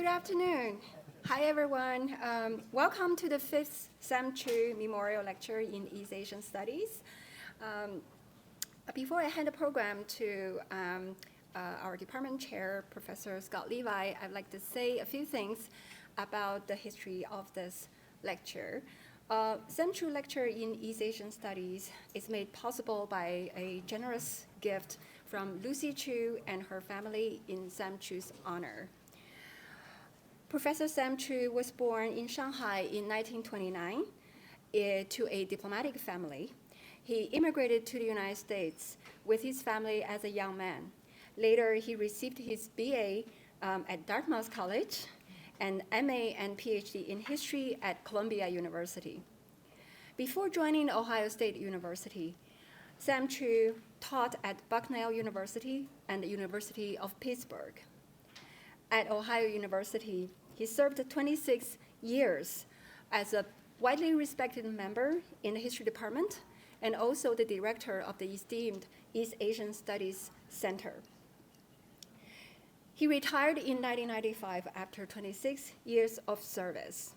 Good afternoon. Hi, everyone. Welcome to the 5th Chu Memorial Lecture in East Asian Studies. Before I hand the program to our department chair, Professor Scott Levi, I'd like to say a few things about the history of this lecture. Chu Lecture in East Asian Studies is made possible by a generous gift from Lucy Chu and her family in Sam Chu's honor. Professor Sam Chu was born in Shanghai in 1929 to a diplomatic family. He immigrated to the United States with his family as a young man. Later, he received his BA at Dartmouth College and MA and PhD in history at Columbia University. Before joining Ohio State University, Sam Chu taught at Bucknell University and the University of Pittsburgh. At Ohio University, he served 26 years as a widely respected member in the history department and also the director of the esteemed East Asian Studies Center. He retired in 1995 after 26 years of service.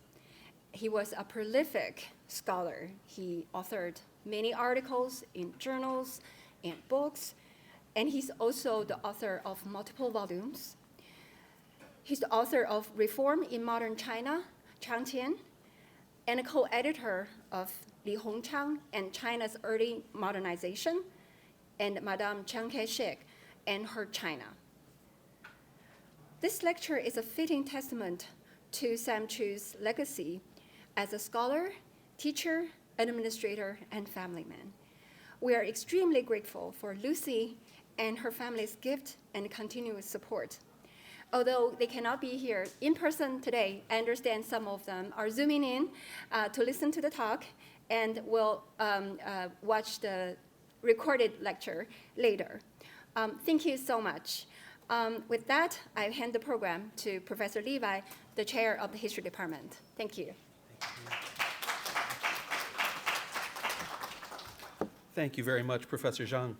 He was a prolific scholar. He authored many articles in journals and books, and he's also the author of multiple volumes. He's the author of Reform in Modern China, Chang Chien, and a co-editor of Li Hongchang and China's Early Modernization, and Madame Chiang Kai-shek and Her China. This lecture is a fitting testament to Sam Chu's legacy as a scholar, teacher, administrator, and family man. We are extremely grateful for Lucy and her family's gift and continuous support. Although they cannot be here in person today, I understand some of them are zooming in to listen to the talk and will watch the recorded lecture later. Thank you so much. With that, I hand the program to Professor Levi, the chair of the history department. Thank you. Thank you very much, Professor Zhang.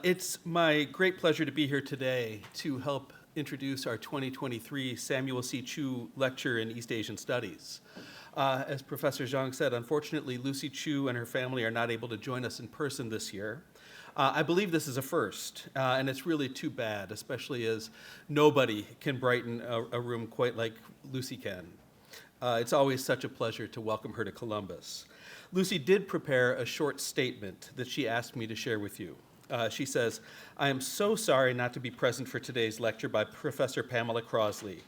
It's my great pleasure to be here today to help introduce our 2023 Samuel C. Chu Lecture in East Asian Studies. As Professor Zhang said, unfortunately, Lucy Chu and her family are not able to join us in person this year. I believe this is a first, and it's really too bad, especially as nobody can brighten a room quite like Lucy can. It's always such a pleasure to welcome her to Columbus. Lucy did prepare a short statement that she asked me to share with you. She says, "I am so sorry not to be present for today's lecture by Professor Pamela Crossley,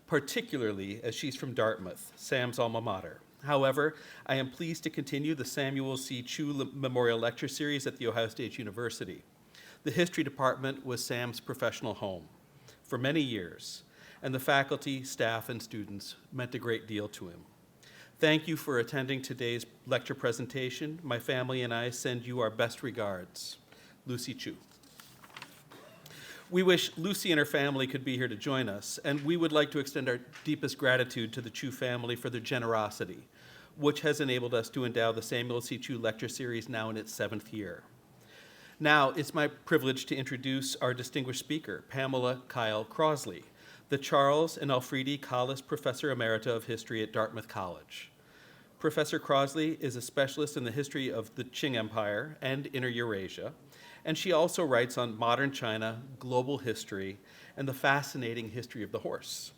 particularly as she's from Dartmouth, Sam's alma mater. However, I am pleased to continue the Samuel C. Chu Memorial Lecture Series at The Ohio State University. The history department was Sam's professional home for many years, and the faculty, staff, and students meant a great deal to him. Thank you for attending today's lecture presentation. My family and I send you our best regards. Lucy Chu." We wish Lucy and her family could be here to join us, and we would like to extend our deepest gratitude to the Chu family for their generosity, which has enabled us to endow the Samuel C. Chu Lecture Series now in its 7th year. Now, it's my privilege to introduce our distinguished speaker, Pamela Kyle Crossley, the Charles and Alfredi Collis Professor Emerita of History at Dartmouth College. Professor Crossley is a specialist in the history of the Qing Empire and Inner Eurasia, and she also writes on modern China, global history, and the fascinating history of the horse.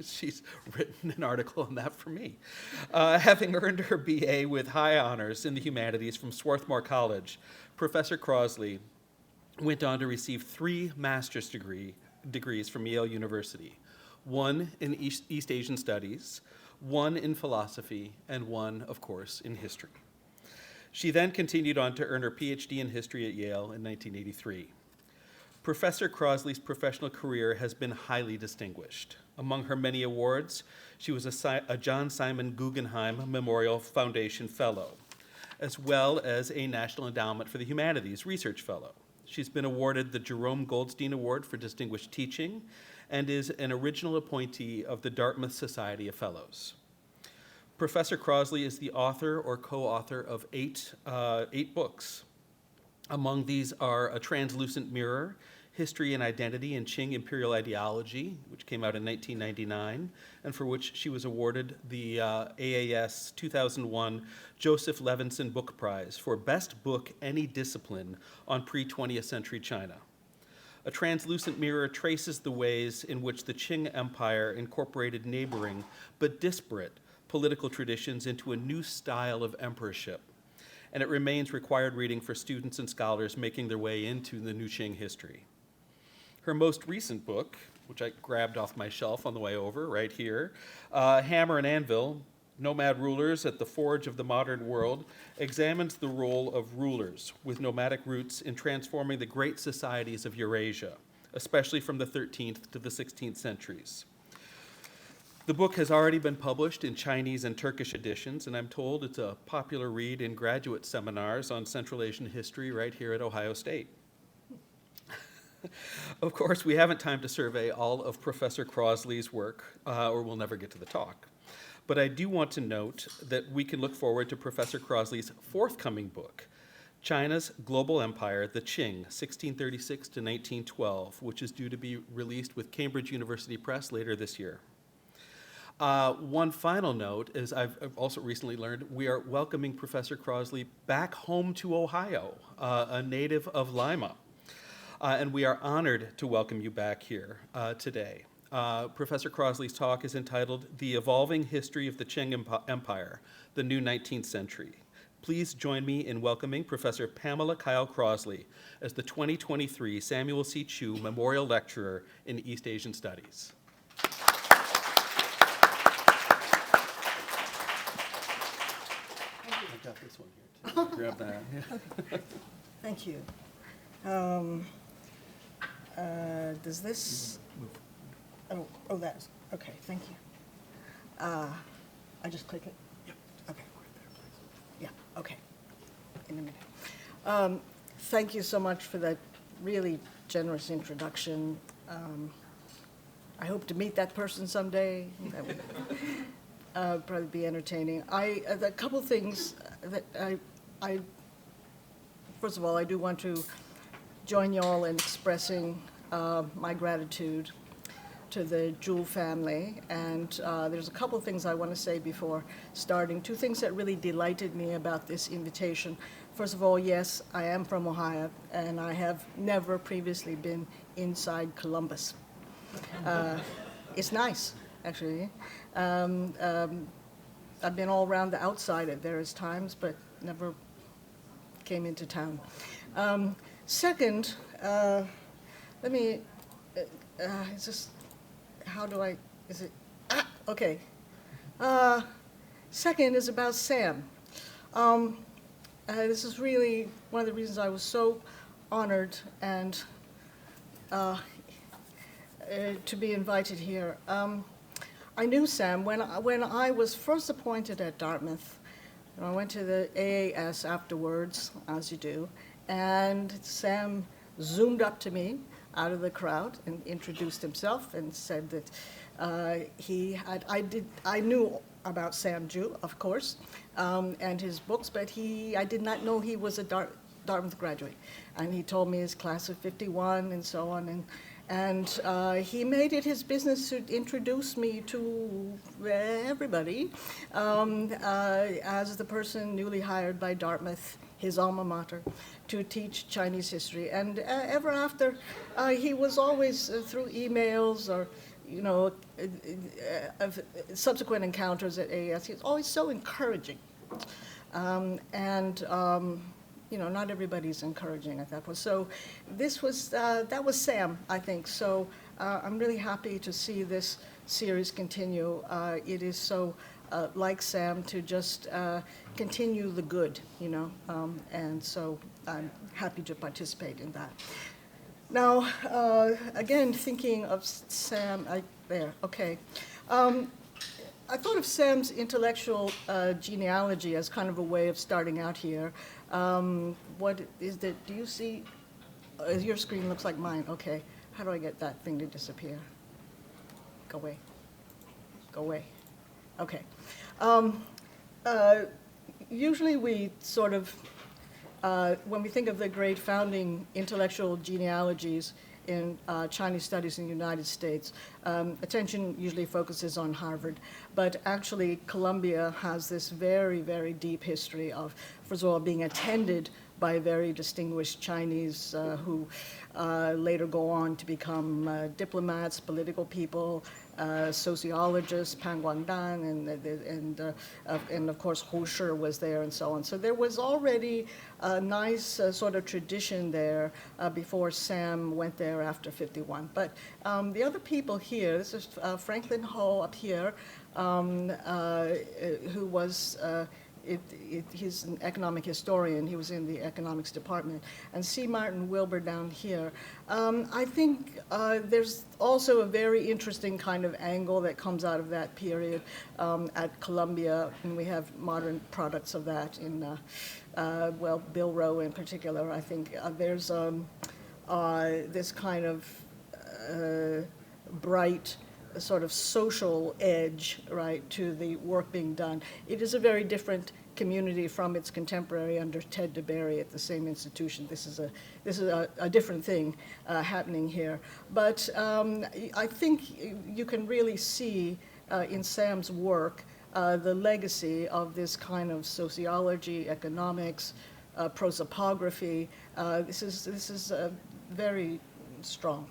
She's written an article on that for me. Having earned her BA with high honors in the humanities from Swarthmore College, Professor Crossley went on to receive 3 master's degrees from Yale University, 1 in East Asian Studies, 1 in philosophy, and 1, of course, in history. She then continued on to earn her PhD in history at Yale in 1983. Professor Crossley's professional career has been highly distinguished. Among her many awards, she was a John Simon Guggenheim Memorial Foundation Fellow, as well as a National Endowment for the Humanities Research Fellow. She's been awarded the Jerome Goldstein Award for Distinguished Teaching and is an original appointee of the Dartmouth Society of Fellows. Professor Crossley is the author or co-author of 8 books. Among these are A Translucent Mirror, History and Identity in Qing Imperial Ideology, which came out in 1999, and for which she was awarded the AAS 2001 Joseph Levinson Book Prize for Best Book Any Discipline on Pre-20th Century China. A Translucent Mirror traces the ways in which the Qing Empire incorporated neighboring but disparate political traditions into a new style of emperorship, and it remains required reading for students and scholars making their way into the new Qing history. Her most recent book, which I grabbed off my shelf on the way over, right here, Hammer and Anvil, Nomad Rulers at the Forge of the Modern World, examines the role of rulers with nomadic roots in transforming the great societies of Eurasia, especially from the 13th to the 16th centuries. The book has already been published in Chinese and Turkish editions, and I'm told it's a popular read in graduate seminars on Central Asian history right here at Ohio State. Of course, we haven't time to survey all of Professor Crossley's work, or we'll never get to the talk. But I do want to note that we can look forward to Professor Crossley's forthcoming book, China's Global Empire, the Qing, 1636 to 1912, which is due to be released with Cambridge University Press later this year. One final note is I've also recently learned we are welcoming Professor Crossley back home to Ohio, a native of Lima. And we are honored to welcome you back here today. Professor Crossley's talk is entitled The Evolving History of the Qing Empire, the New 19th Century. Please join me in welcoming Professor Pamela Kyle Crossley as the 2023 Samuel C. Chu Memorial Lecturer in East Asian Studies. I've got this one here too. Grab that. Yeah. Thank you. Does this? Oh, that's okay. Thank you. I just click it. Yep. Okay. Yeah. Okay. In a minute. Thank you so much for that really generous introduction. I hope to meet that person someday. That would probably be entertaining. A couple things that I first of all, I do want to join you all in expressing my gratitude to the Jewell family. And there's a couple things I want to say before starting. Two things that really delighted me about this invitation. First of all, yes, I am from Ohio, and I have never previously been inside Columbus. It's nice, actually. I've been all around the outside at various times, but never came into town. Second, let me, it's just, how do I, is it, okay. Second is about Sam. This is really one of the reasons I was so honored and to be invited here. I knew Sam when I was first appointed at Dartmouth. I went to the AAS afterwards, as you do, and Sam zoomed up to me out of the crowd and introduced himself and said that I knew about Sam Chu, of course, and his books, but I did not know he was a Dartmouth graduate. And he told me his class of '51 and so on, and he made it his business to introduce me to everybody as the person newly hired by Dartmouth, his alma mater, to teach Chinese history. And ever after, he was always through emails or, subsequent encounters at AES, he was always so encouraging. Not everybody's encouraging at that point. So that was Sam, I think. So I'm really happy to see this series continue. It is so like Sam to just continue the good, and so I'm happy to participate in that. Now, again, thinking of Sam, okay. I thought of Sam's intellectual genealogy as kind of a way of starting out here. What is that? Do you see? Your screen looks like mine. Okay. How do I get that thing to disappear? Go away. Go away. Okay. Usually we sort of when we think of the great founding intellectual genealogies in Chinese studies in the United States, attention usually focuses on Harvard, but actually Columbia has this very, very deep history of, first of all, being attended by very distinguished Chinese who later go on to become diplomats, political people, sociologists, Pan Guangdan, and of course Hu Shi was there and so on. So there was already a nice sort of tradition there before Sam went there after 51. But the other people here, this is Franklin Ho up here, who was he's an economic historian. He was in the economics department. And C. Martin Wilbur down here. I think there's also a very interesting kind of angle that comes out of that period at Columbia, and we have modern products of that in, well, Bill Rowe in particular. I think there's this kind of bright sort of social edge, right, to the work being done. It is a very different community from its contemporary under Ted DeBerry at the same institution. This is a different thing happening here. But I think you can really see in Sam's work the legacy of this kind of sociology, economics, prosopography. This is very strong.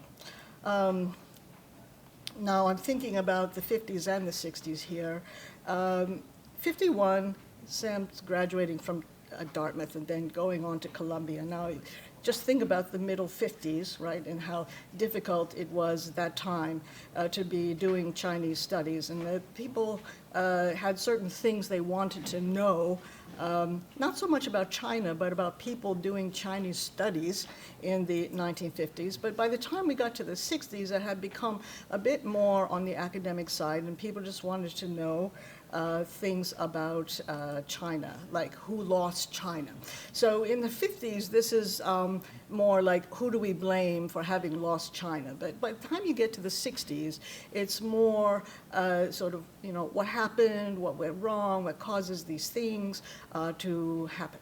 Now I'm thinking about the 50s and the 60s here. 51, Sam's graduating from Dartmouth and then going on to Columbia. Now just think about the middle 50s, right, and how difficult it was that time to be doing Chinese studies. And the people had certain things they wanted to know, not so much about China, but about people doing Chinese studies in the 1950s. But by the time we got to the 60s, it had become a bit more on the academic side, and people just wanted to know things about China, like who lost China. So in the 50s, this is more like who do we blame for having lost China? But by the time you get to the 60s, it's more sort of, you know, what happened, what went wrong, what causes these things to happen.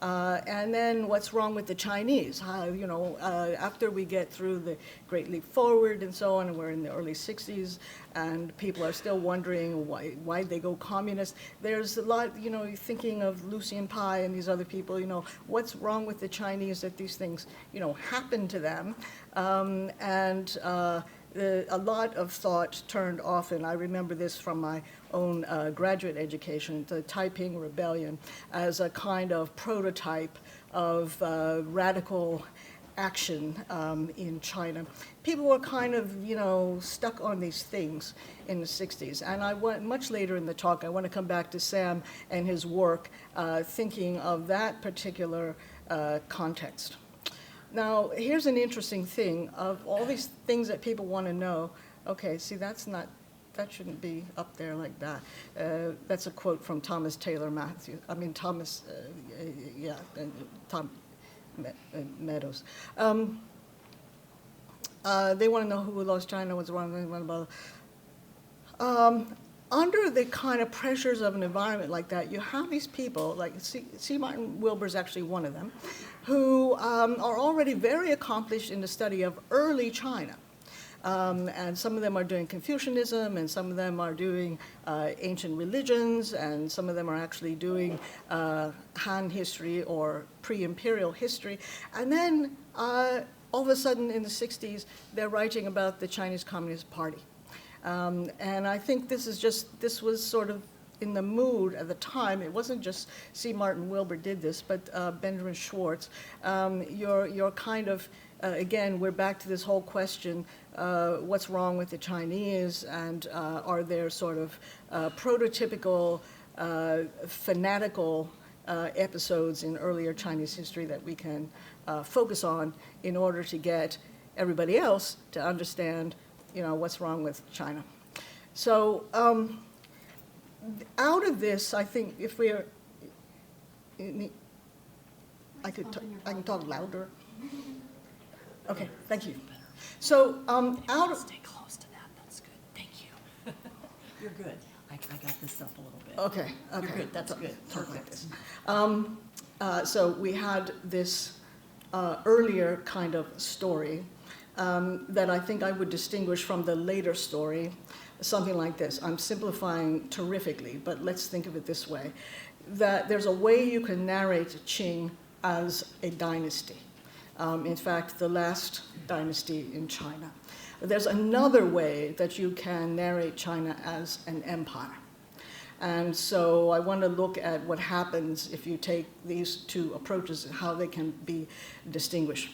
And then what's wrong with the Chinese? You know, after we get through the Great Leap Forward and so on, and we're in the early 60s, and people are still wondering why they go communist. There's a lot, you know, thinking of Lucien Pai and these other people, you know, what's wrong with the Chinese that these things, you know, happen to them? A lot of thought turned often. I remember this from my own graduate education, the Taiping Rebellion, as a kind of prototype of radical action in China. People were kind of, you know, stuck on these things in the 60s. And I want, much later in the talk, I want to come back to Sam and his work, thinking of that particular context. Now, here's an interesting thing. Of all these things that people want to know, okay, see, that shouldn't be up there like that. That's a quote from Thomas Taylor Matthews. I mean, Thomas, Tom Meadows. They want to know who lost China, what's wrong, under the kind of pressures of an environment like that, you have these people, like C. Martin Wilbur's actually one of them, who are already very accomplished in the study of early China. And some of them are doing Confucianism, and some of them are doing ancient religions, and some of them are actually doing Han history or pre-imperial history. And then all of a sudden in the 60s, they're writing about the Chinese Communist Party. And I think this was sort of in the mood at the time. It wasn't just C. Martin Wilbur did this, but Benjamin Schwartz. You're kind of, again, we're back to this whole question, what's wrong with the Chinese, and are there sort of prototypical, fanatical episodes in earlier Chinese history that we can focus on in order to get everybody else to understand, you know, what's wrong with China. So out of this, I think if we're, I can talk louder. Okay, thank you. So out of, stay close to that. That's good. Thank you. You're good. I I got this up a little bit. Okay, okay. You're good, that's good, Talk like perfect. this. So we had this earlier kind of story that I think I would distinguish from the later story, something like this. I'm simplifying terrifically, but let's think of it this way, that there's a way you can narrate Qing as a dynasty. In fact, the last dynasty in China. There's another way that you can narrate China as an empire. And so I want to look at what happens if you take these two approaches and how they can be distinguished.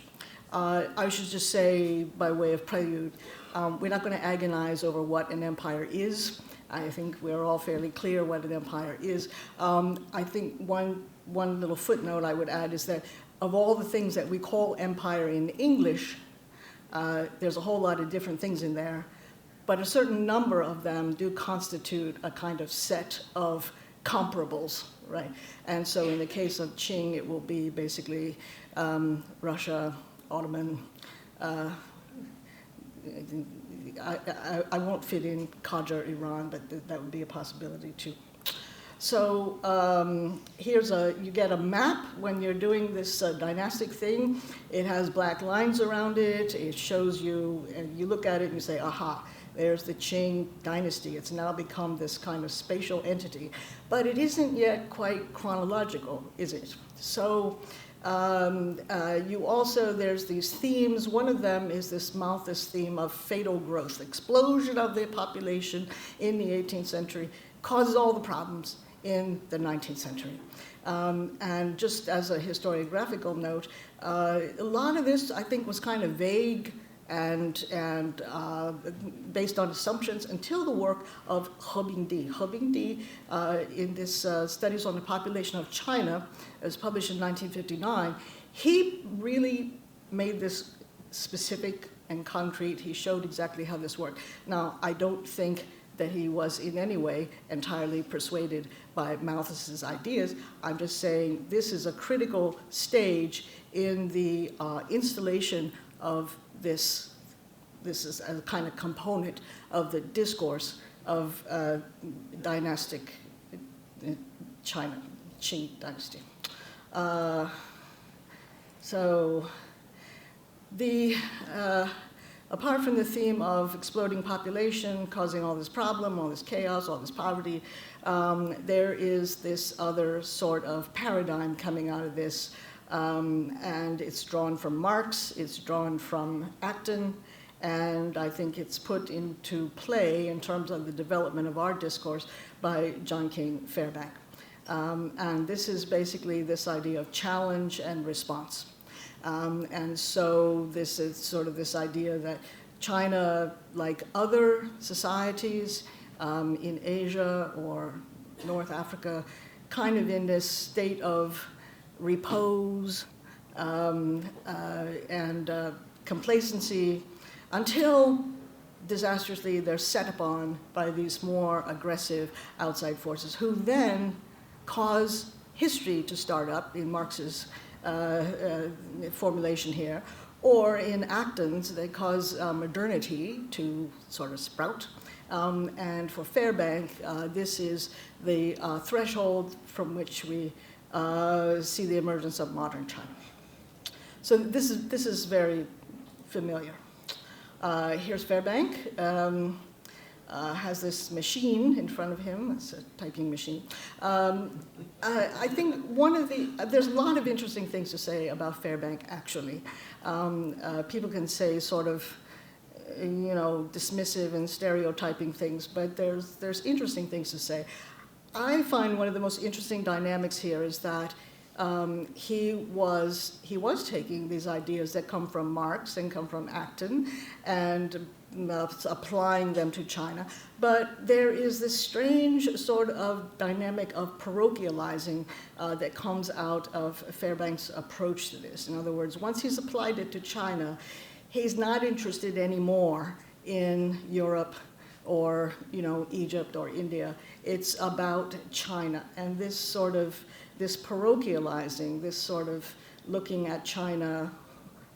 I should just say, by way of prelude, we're not going to agonize over what an empire is. I think we're all fairly clear what an empire is. I think one little footnote I would add is that of all the things that we call empire in English, there's a whole lot of different things in there, but a certain number of them do constitute a kind of set of comparables, right? And so in the case of Qing, it will be basically Russia, Ottoman. I won't fit in Qajar, Iran, but that would be a possibility too. So you get a map when you're doing this dynastic thing. It has black lines around it. It shows you, and you look at it and you say, aha, there's the Qing dynasty. It's now become this kind of spatial entity. But it isn't yet quite chronological, is it? So there's these themes. One of them is this Malthus theme of fatal growth. Explosion of the population in the 18th century causes all the problems in the 19th century. And just as a historiographical note, a lot of this, I think, was kind of vague and based on assumptions until the work of He Bingdi. He Bingdi, in this Studies on the Population of China, it was published in 1959, he really made this specific and concrete. He showed exactly how this worked. Now, I don't think that he was in any way entirely persuaded by Malthus's ideas. I'm just saying this is a critical stage in the installation of this. This is a kind of component of the discourse of dynastic China, Qing dynasty. Apart from the theme of exploding population causing all this problem, all this chaos, all this poverty, there is this other sort of paradigm coming out of this, and it's drawn from Marx, it's drawn from Acton, and I think it's put into play in terms of the development of our discourse by John King Fairbank. And this is basically this idea of challenge and response. And so this is sort of this idea that China, like other societies in Asia or North Africa, kind of in this state of repose and complacency until disastrously they're set upon by these more aggressive outside forces who then cause history to start up in Marx's formulation here, or in Acton's, they cause modernity to sort of sprout. And for Fairbank, this is the threshold from which we see the emergence of modern China. So this is very familiar. Here's Fairbank. Has this machine in front of him. It's a typing machine. I think there's a lot of interesting things to say about Fairbank, actually. People can say sort of, dismissive and stereotyping things, but there's interesting things to say. I find one of the most interesting dynamics here is that he was taking these ideas that come from Marx and come from Acton and applying them to China. But there is this strange sort of dynamic of parochializing that comes out of Fairbank's approach to this. In other words, once he's applied it to China, he's not interested anymore in Europe or Egypt or India. It's about China. And this parochializing, this sort of looking at China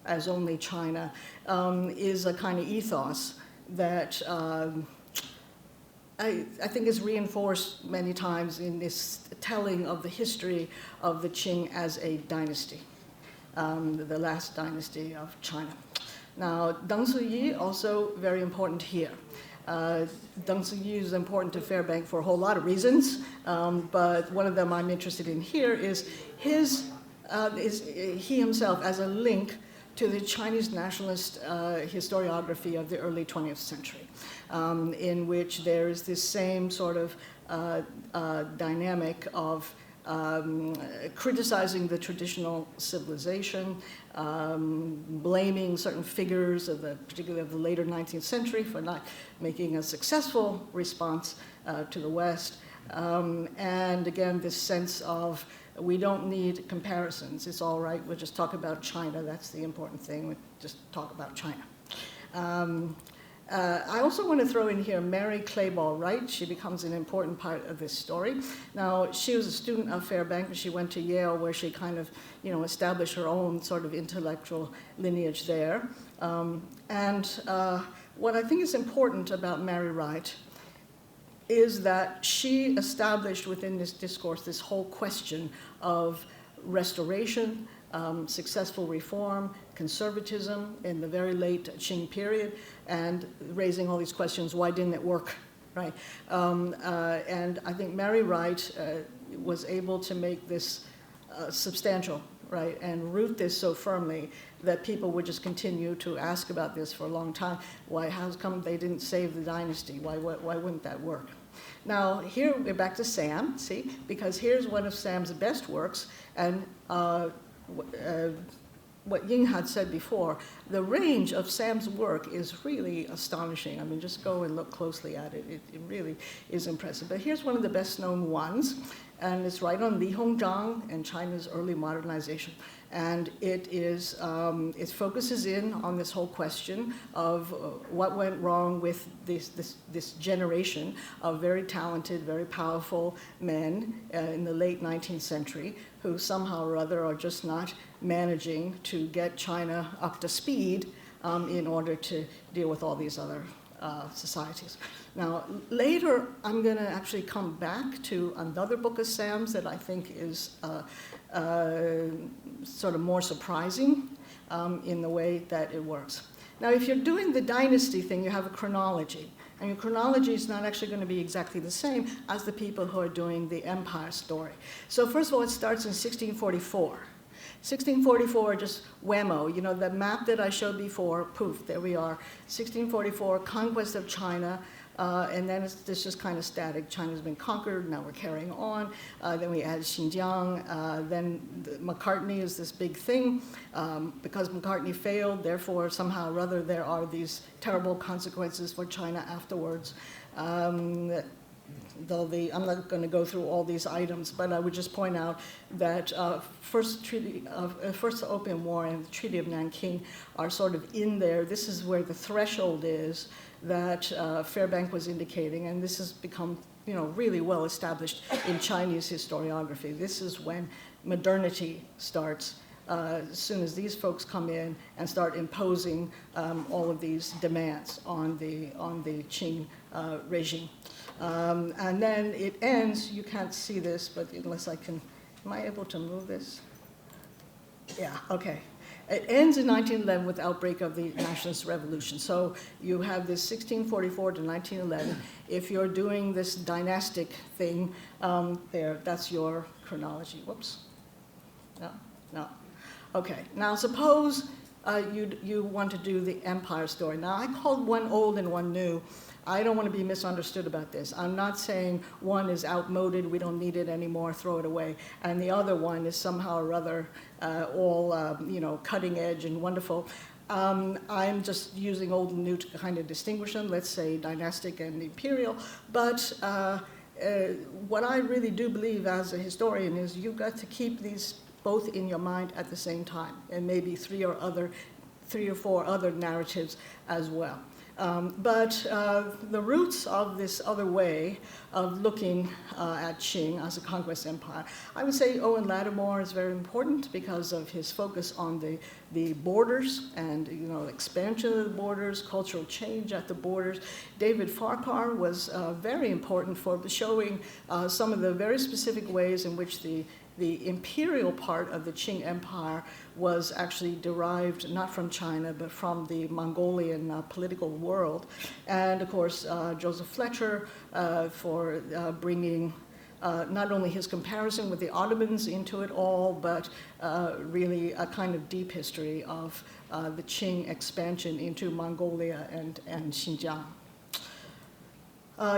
as only China, is a kind of ethos that I think is reinforced many times in this telling of the history of the Qing as a dynasty, the last dynasty of China. Now, Deng Suyi also very important here. Deng Suyi is important to Fairbank for a whole lot of reasons, but one of them I'm interested in here is he himself as a link to the Chinese nationalist historiography of the early 20th century, in which there is this same sort of dynamic of criticizing the traditional civilization, blaming certain figures particularly of the later 19th century for not making a successful response to the West. And again, this sense of we don't need comparisons. It's all right, we'll just talk about China. That's the important thing, we just talk about China. I also want to throw in here Mary Clayball Wright. She becomes an important part of this story. Now, she was a student of Fairbank, and she went to Yale, where she kind of, established her own sort of intellectual lineage there. What I think is important about Mary Wright is that she established within this discourse this whole question of restoration, successful reform, conservatism in the very late Qing period, and raising all these questions, why didn't it work, right? And I think Mary Wright was able to make this substantial, right, and root this so firmly that people would just continue to ask about this for a long time. How come they didn't save the dynasty? Why wouldn't that work? Now, here we're back to Sam, see, because here's one of Sam's best works, and what Ying had said before, the range of Sam's work is really astonishing. I mean, just go and look closely at it. It really is impressive. But here's one of the best known ones, and it's right on Li Hongzhang and China's early modernization. And it focuses in on this whole question of what went wrong with this generation of very talented, very powerful men in the late 19th century who somehow or other are just not managing to get China up to speed in order to deal with all these other societies. Now, later, I'm going to actually come back to another book of Sam's that I think is sort of more surprising in the way that it works. Now, if you're doing the dynasty thing, you have a chronology. And your chronology is not actually going to be exactly the same as the people who are doing the empire story. So first of all, it starts in 1644. 1644, just whammo, the map that I showed before, poof, there we are. 1644, conquest of China, and then it's just kind of static. China's been conquered, now we're carrying on. Then we add Xinjiang, then McCartney is this big thing. Because McCartney failed, therefore somehow or other there are these terrible consequences for China afterwards. Though I'm not going to go through all these items, but I would just point out that first Opium War and the Treaty of Nanking are sort of in there. This is where the threshold is that Fairbank was indicating, and this has become really well established in Chinese historiography. This is when modernity starts. As soon as these folks come in and start imposing all of these demands on the Qing regime. And then it ends, you can't see this, but unless I can, am I able to move this? Yeah, okay. It ends in 1911 with the outbreak of the nationalist revolution. So you have this 1644 to 1911. If you're doing this dynastic thing that's your chronology. Whoops. No. Okay, now suppose you want to do the empire story. Now I called one old and one new. I don't want to be misunderstood about this. I'm not saying one is outmoded, we don't need it anymore, throw it away, and the other one is somehow or other all cutting edge and wonderful. I'm just using old and new to kind of distinguish them, let's say dynastic and imperial, but what I really do believe as a historian is you've got to keep these both in your mind at the same time, and maybe three or four other narratives as well. But the roots of this other way of looking at Qing as a conquest empire, I would say Owen Lattimore is very important because of his focus on the borders and expansion of the borders, cultural change at the borders. David Farquhar was very important for showing some of the very specific ways in which the imperial part of the Qing Empire was actually derived not from China, but from the Mongolian political world. And of course, Joseph Fletcher for bringing not only his comparison with the Ottomans into it all, but really a kind of deep history of the Qing expansion into Mongolia and Xinjiang.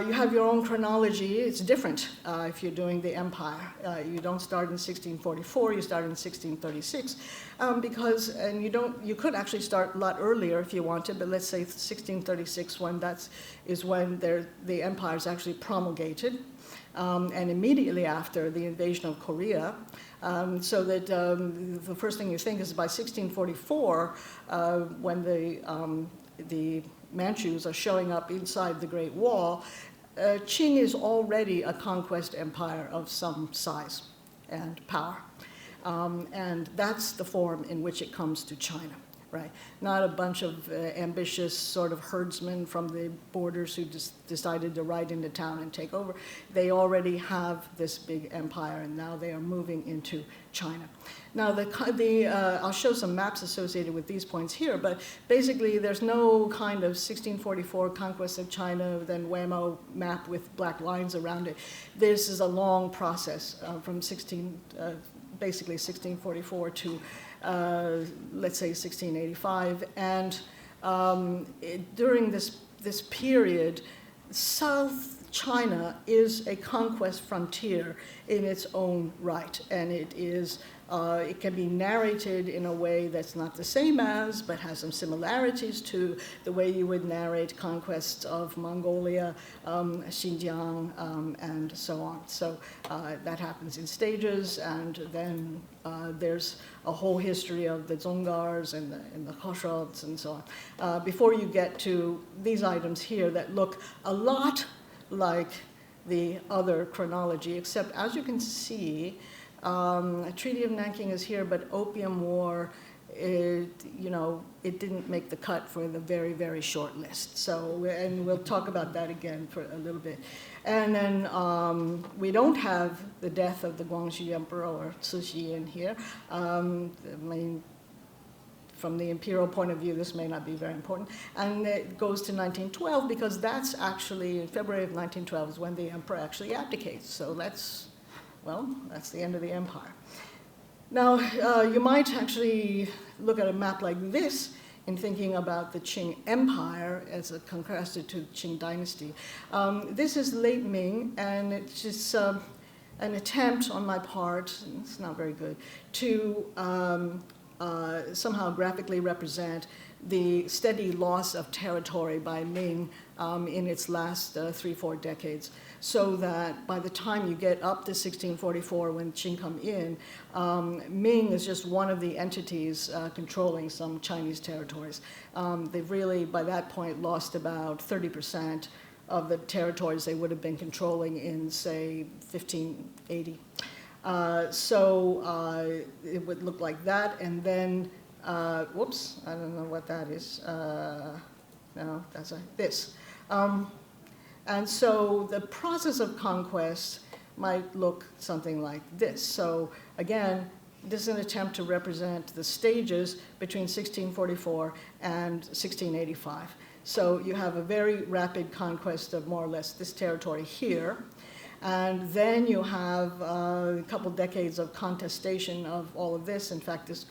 You have your own chronology. It's different if you're doing the empire. You don't start in 1644, you start in 1636, and you could actually start a lot earlier if you wanted, but let's say 1636 when the empire is actually promulgated, and immediately after the invasion of Korea, so that the first thing you think is by 1644, when the Manchus are showing up inside the Great Wall, Qing is already a conquest empire of some size and power. And that's the form in which it comes to China, right? Not a bunch of ambitious sort of herdsmen from the borders who just decided to ride into town and take over. They already have this big empire, and now they are moving into China. Now, I'll show some maps associated with these points here, but basically there's no kind of 1644 conquest of China, then whammo map with black lines around it. This is a long process from basically 1644 to, let's say, 1685. And during this period, South China is a conquest frontier in its own right, and it can be narrated in a way that's not the same as, but has some similarities to the way you would narrate conquests of Mongolia, Xinjiang, and so on. So that happens in stages, and then there's a whole history of the Dzungars and the Khosrows and so on. Before you get to these items here that look a lot like the other chronology, except as you can see, Treaty of Nanking is here, but Opium War, it didn't make the cut for the very, very short list. So, and we'll talk about that again for a little bit. And then we don't have the death of the Guangxu Emperor or Cixi in here. From the imperial point of view, this may not be very important. And it goes to 1912 because that's actually, in February of 1912 is when the emperor actually abdicates. So that's the end of the empire. Now, you might actually look at a map like this in thinking about the Qing Empire as contrasted to the Qing dynasty. This is late Ming, and it's just an attempt on my part, it's not very good, to somehow graphically represent the steady loss of territory by Ming in its last 3-4 decades, so that by the time you get up to 1644 when Qing come in, Ming is just one of the entities controlling some Chinese territories. They've really, by that point, lost about 30% of the territories they would have been controlling in, say, 1580. So it would look like that, and then, whoops, I don't know what that is. No, that's this. And so the process of conquest might look something like this. So again, this is an attempt to represent the stages between 1644 and 1685. So you have a very rapid conquest of more or less this territory here. And then you have a couple decades of contestation of all of this. In fact, this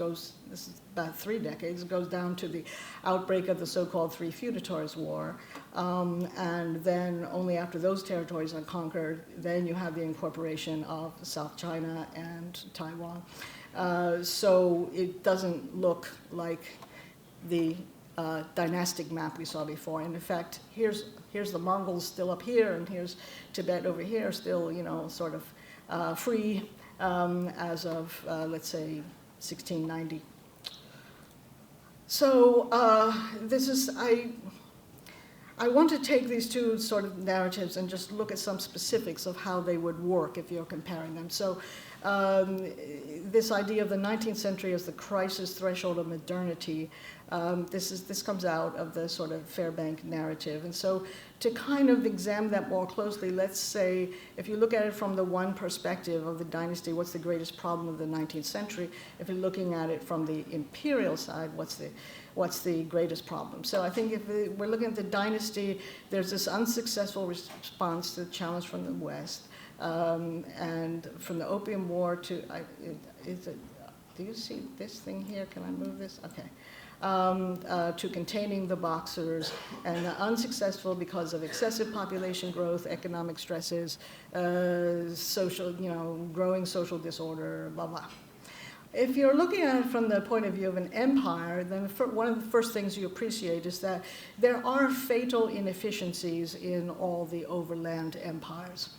is about 3 decades. It goes down to the outbreak of the so-called Three Feudatories War. And then only after those territories are conquered, then you have the incorporation of South China and Taiwan. So it doesn't look like the dynastic map we saw before. And in fact, here's the Mongols still up here, and here's Tibet over here, still, sort of free as of, let's say, 1690. So this is, I want to take these two sort of narratives and just look at some specifics of how they would work if you're comparing them. So this idea of the 19th century as the crisis threshold of modernity, this comes out of the sort of Fairbank narrative. And so to kind of examine that more closely, let's say, if you look at it from the one perspective of the dynasty, what's the greatest problem of the 19th century? If you're looking at it from the imperial side, what's the greatest problem? So I think if we're looking at the dynasty, there's this unsuccessful response to the challenge from the West. And from the Opium War to, do you see this thing here? Can I move this? Okay. To containing the Boxers, and unsuccessful because of excessive population growth, economic stresses, social, growing social disorder, blah, blah. If you're looking at it from the point of view of an empire, then one of the first things you appreciate is that there are fatal inefficiencies in all the overland empires.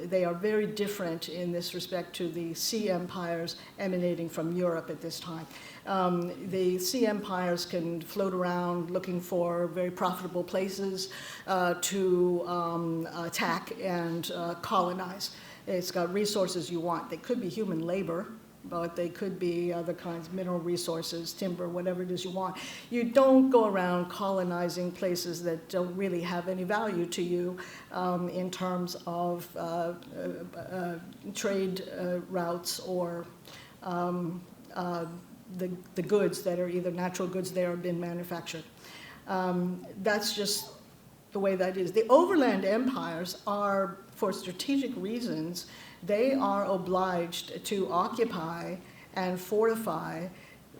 They are very different in this respect to the sea empires emanating from Europe at this time. The sea empires can float around looking for very profitable places to attack and colonize. It's got resources you want. They could be human labor, but they could be other kinds of mineral resources, timber, whatever it is you want. You don't go around colonizing places that don't really have any value to you in terms of trade routes or the goods that are either natural goods there or been manufactured. That's just the way that is. The overland empires are, for strategic reasons, they are obliged to occupy and fortify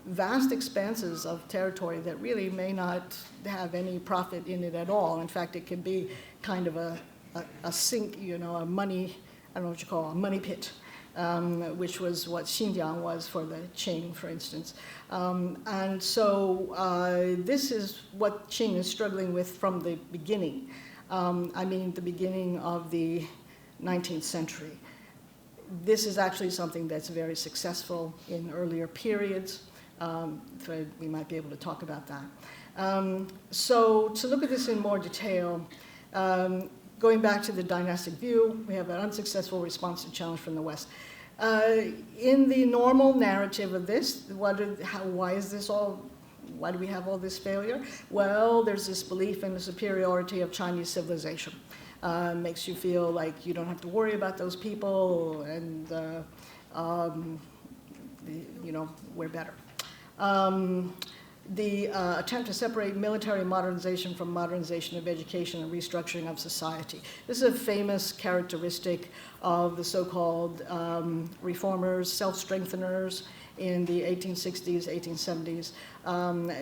vast expanses of territory that really may not have any profit in it at all. In fact, it can be kind of a sink, a money, I don't know what you call it, a money pit, which was what Xinjiang was for the Qing, for instance. And so this is what Qing is struggling with from the beginning. The beginning of the 19th century. This is actually something that's very successful in earlier periods. So we might be able to talk about that. So to look at this in more detail, going back to the dynastic view, we have an unsuccessful response to challenge from the West. In the normal narrative of this, why do we have all this failure? Well, there's this belief in the superiority of Chinese civilization. Makes you feel like you don't have to worry about those people, and we're better. The attempt to separate military modernization from modernization of education and restructuring of society. This is a famous characteristic of the so-called reformers, self-strengtheners in the 1860s, 1870s.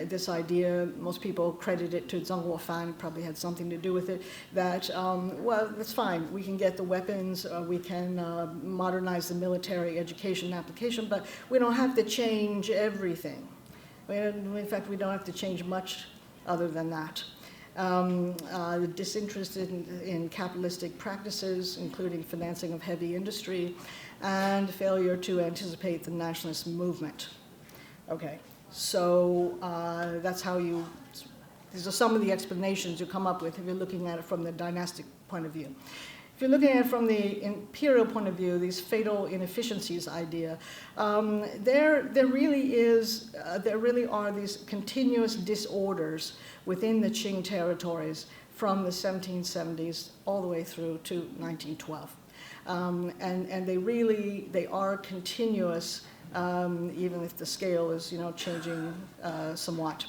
This idea, most people credit it to Zheng Guofan, probably had something to do with it, that, well, that's fine. We can get the weapons, we can modernize the military education application, but we don't have to change everything. In fact, we don't have to change much other than that. Disinterest in capitalistic practices, including financing of heavy industry, and failure to anticipate the nationalist movement. Okay, so that's how these are some of the explanations you come up with if you're looking at it from the dynastic point of view. If you're looking at it from the imperial point of view, these fatal inefficiencies idea, there really are these continuous disorders within the Qing territories from the 1770s all the way through to 1912. And they are continuous, even if the scale is, changing somewhat.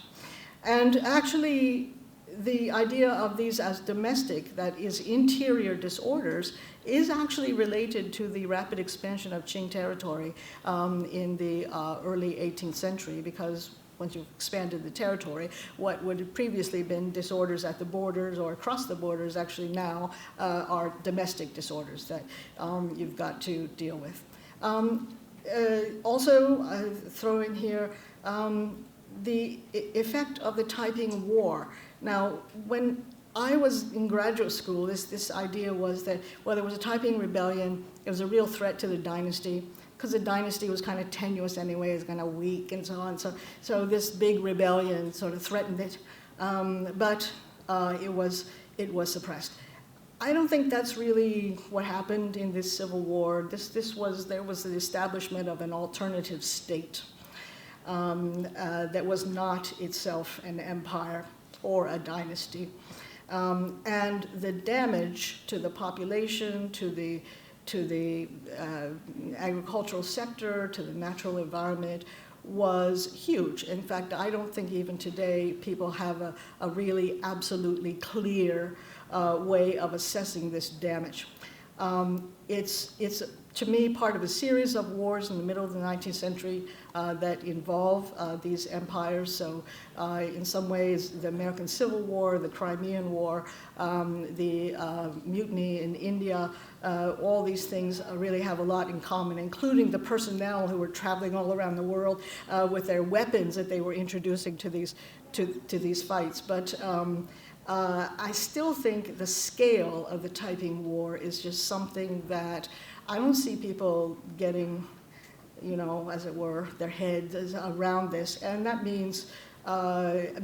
And actually, the idea of these as domestic, that is interior disorders, is actually related to the rapid expansion of Qing territory in the early 18th century, because once you've expanded the territory, what would have previously been disorders at the borders or across the borders actually now are domestic disorders that you've got to deal with. Also, throw in here the effect of the Taiping War. Now, when I was in graduate school, this idea was that, well, there was a Taiping rebellion, it was a real threat to the dynasty, because the dynasty was kind of tenuous anyway, it was kind of weak and so on. So this big rebellion sort of threatened it. But it was suppressed. I don't think that's really what happened in this civil war. There was the establishment of an alternative state that was not itself an empire or a dynasty. And the damage to the population, to the agricultural sector, to the natural environment was huge. In fact, I don't think even today people have a really absolutely clear way of assessing this damage. It's, to me, part of a series of wars in the middle of the 19th century that involve these empires. So in some ways, the American Civil War, the Crimean War, the mutiny in India, all these things really have a lot in common, including the personnel who were traveling all around the world with their weapons that they were introducing to these fights. But I still think the scale of the Taiping War is just something that I don't see people getting, as it were, their heads around this. And that means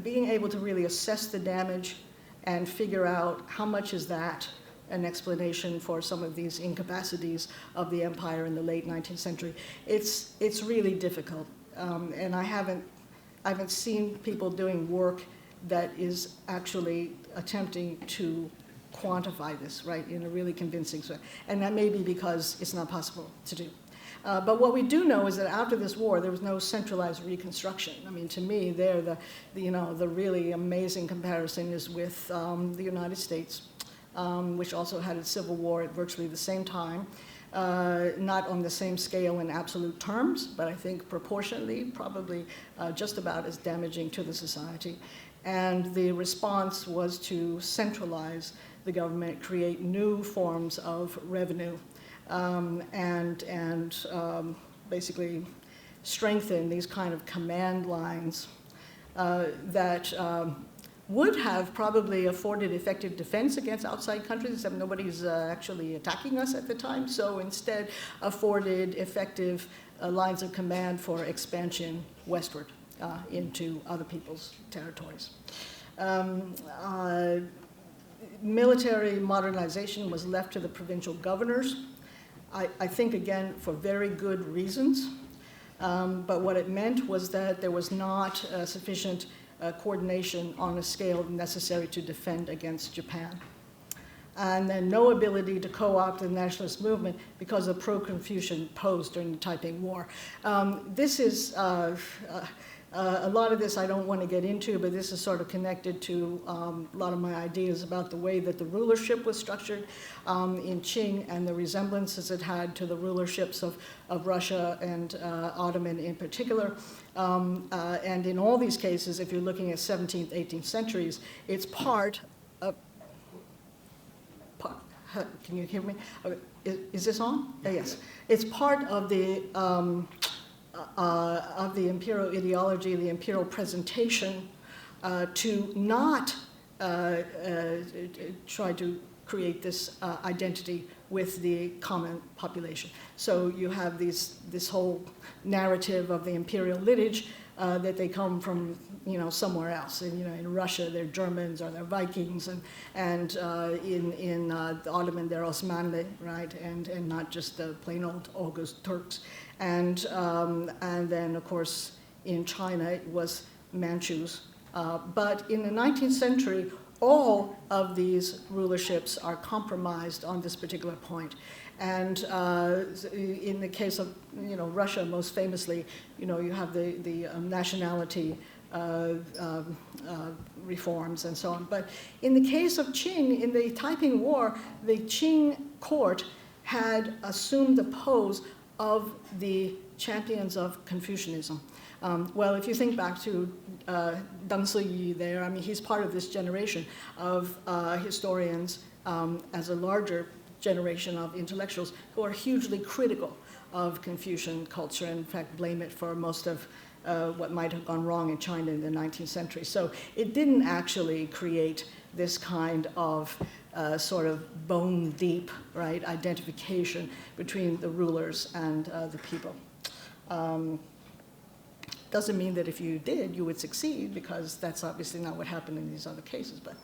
being able to really assess the damage and figure out how much is that an explanation for some of these incapacities of the empire in the late 19th century. It's really difficult. And I haven't seen people doing work that is actually attempting to quantify this, right, in a really convincing way. And that may be because it's not possible to do. But what we do know is that after this war, there was no centralized reconstruction. I mean, to me, the really amazing comparison is with the United States, which also had its civil war at virtually the same time. Not on the same scale in absolute terms, but I think proportionally, probably just about as damaging to the society. And the response was to centralize the government, create new forms of revenue, and basically strengthen these kind of command lines that would have probably afforded effective defense against outside countries, except nobody's actually attacking us at the time. So instead afforded effective lines of command for expansion westward into other people's territories. Military modernization was left to the provincial governors, I think, again, for very good reasons. But what it meant was that there was not sufficient coordination on a scale necessary to defend against Japan. And then no ability to co-opt the nationalist movement because of pro-Confucian posed during the Taiping War. This is, a lot of this I don't want to get into, but this is sort of connected to a lot of my ideas about the way that the rulership was structured in Qing and the resemblances it had to the rulerships of Russia and Ottoman in particular. And in all these cases, if you're looking at 17th, 18th centuries, it's part of, can you hear me? Okay. Is this on? Yes. It's part of the imperial ideology, the imperial presentation, to not try to create this identity with the common population. So you have this whole narrative of the imperial lineage that they come from, somewhere else. And, in Russia, they're Germans or they're Vikings, and in the Ottoman, they're Osmanli, right? And not just the plain old August Turks. And then, of course, in China, it was Manchus. But in the 19th century, all of these rulerships are compromised on this particular point. And in the case of Russia, most famously, you have the nationality reforms and so on. But in the case of Qing, in the Taiping War, the Qing court had assumed the pose of the champions of Confucianism. Well, if you think back to Deng Siyi there, I mean, he's part of this generation of historians as a larger generation of intellectuals who are hugely critical of Confucian culture and, in fact, blame it for most of what might have gone wrong in China in the 19th century. So it didn't actually create this kind of sort of bone-deep, right, identification between the rulers and the people. Doesn't mean that if you did, you would succeed, because that's obviously not what happened in these other cases. But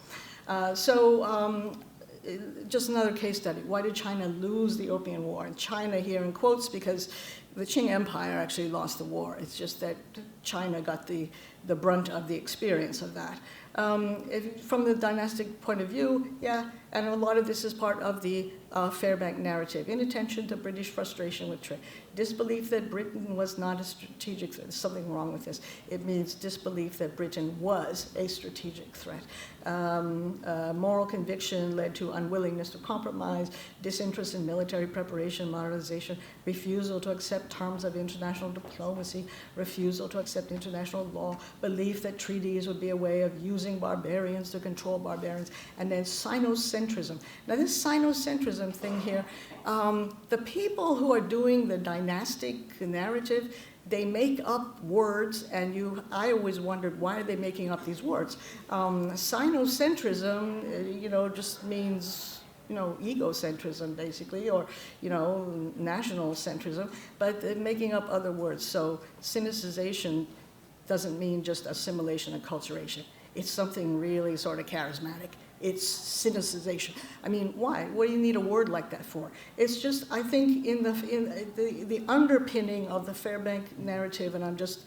just another case study. Why did China lose the Opium War? And China here in quotes, because the Qing Empire actually lost the war. It's just that China got the brunt of the experience of that. From the dynastic point of view, yeah, and a lot of this is part of the Fairbank narrative. Inattention to British frustration with trade. Disbelief that Britain was not a strategic threat. There's something wrong with this. It means disbelief that Britain was a strategic threat. Moral conviction led to unwillingness to compromise, disinterest in military preparation, modernization, refusal to accept terms of international diplomacy, refusal to accept international law, belief that treaties would be a way of using barbarians to control barbarians, and then sinocentrism. Now this sinocentrism thing here, the people who are doing the dynastic narrative, they make up words, and I always wondered, why are they making up these words? Sinocentrism, just means, egocentrism, basically, or, national centrism, but they're making up other words. So Sinicization doesn't mean just assimilation and acculturation. It's something really sort of charismatic. It's Sinicization. I mean, why? What do you need a word like that for? It's just, I think, in the underpinning of the Fairbank narrative, and I'm just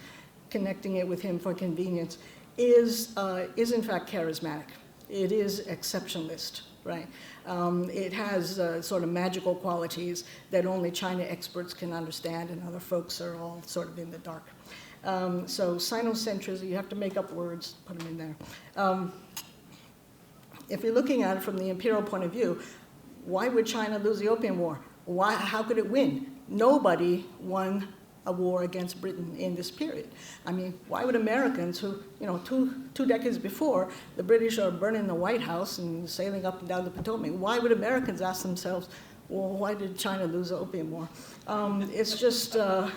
connecting it with him for convenience, is in fact charismatic. It is exceptionalist, right? It has sort of magical qualities that only China experts can understand, and other folks are all sort of in the dark. So sinocentrism, you have to make up words, put them in there. If you're looking at it from the imperial point of view, why would China lose the Opium War? How could it win? Nobody won a war against Britain in this period. I mean, why would Americans who, two decades before, the British are burning the White House and sailing up and down the Potomac, why would Americans ask themselves, well, why did China lose the Opium War? It's just, I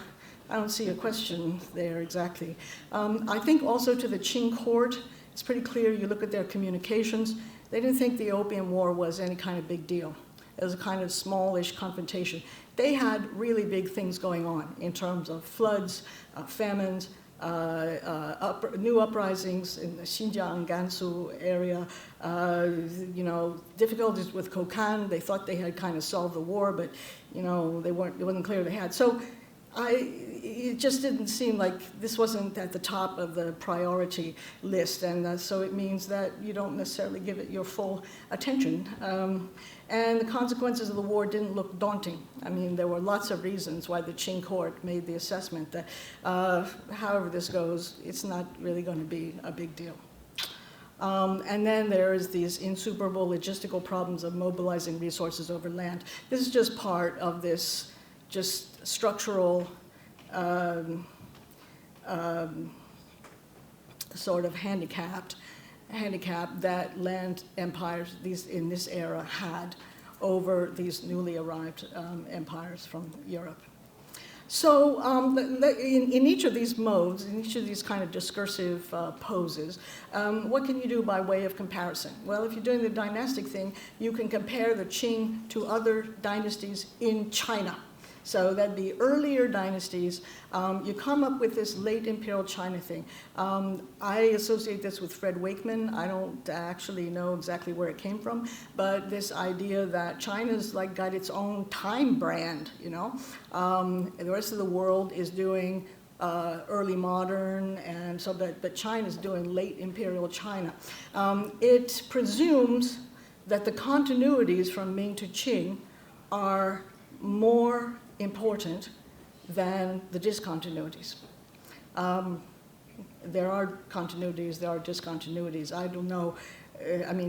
don't see a question there exactly. I think also to the Qing court, it's pretty clear, you look at their communications, they didn't think the Opium War was any kind of big deal. It was a kind of smallish confrontation. They had really big things going on in terms of floods, famines, new uprisings in the Xinjiang, Gansu area, difficulties with Kokand. They thought they had kind of solved the war, but it wasn't clear they had. So it just didn't seem like this wasn't at the top of the priority list, and so it means that you don't necessarily give it your full attention. And the consequences of the war didn't look daunting. I mean, there were lots of reasons why the Qing court made the assessment that however this goes, it's not really going to be a big deal. And then there's these insuperable logistical problems of mobilizing resources over land. This is just part of this just structural sort of handicap that land empires in this era had over these newly arrived empires from Europe. So in each of these modes, in each of these kind of discursive poses, what can you do by way of comparison? Well, if you're doing the dynastic thing, you can compare the Qing to other dynasties in China. So that'd be earlier dynasties. You come up with this late imperial China thing. I associate this with Fred Wakeman. I don't actually know exactly where it came from, but this idea that China's like got its own time brand, and the rest of the world is doing early modern, and so but China's doing late imperial China. It presumes that the continuities from Ming to Qing are more important than the discontinuities. There are continuities, there are discontinuities. I don't know,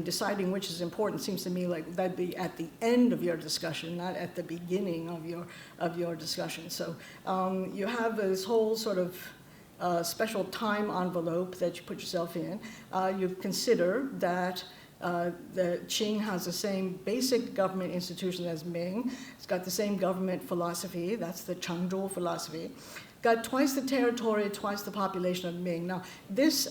deciding which is important seems to me like that'd be at the end of your discussion, not at the beginning of your discussion. So you have this whole sort of special time envelope that you put yourself in. You consider that the Qing has the same basic government institution as Ming. It's got the same government philosophy. That's the Chengzhou philosophy. Got twice the territory, twice the population of Ming. Now, this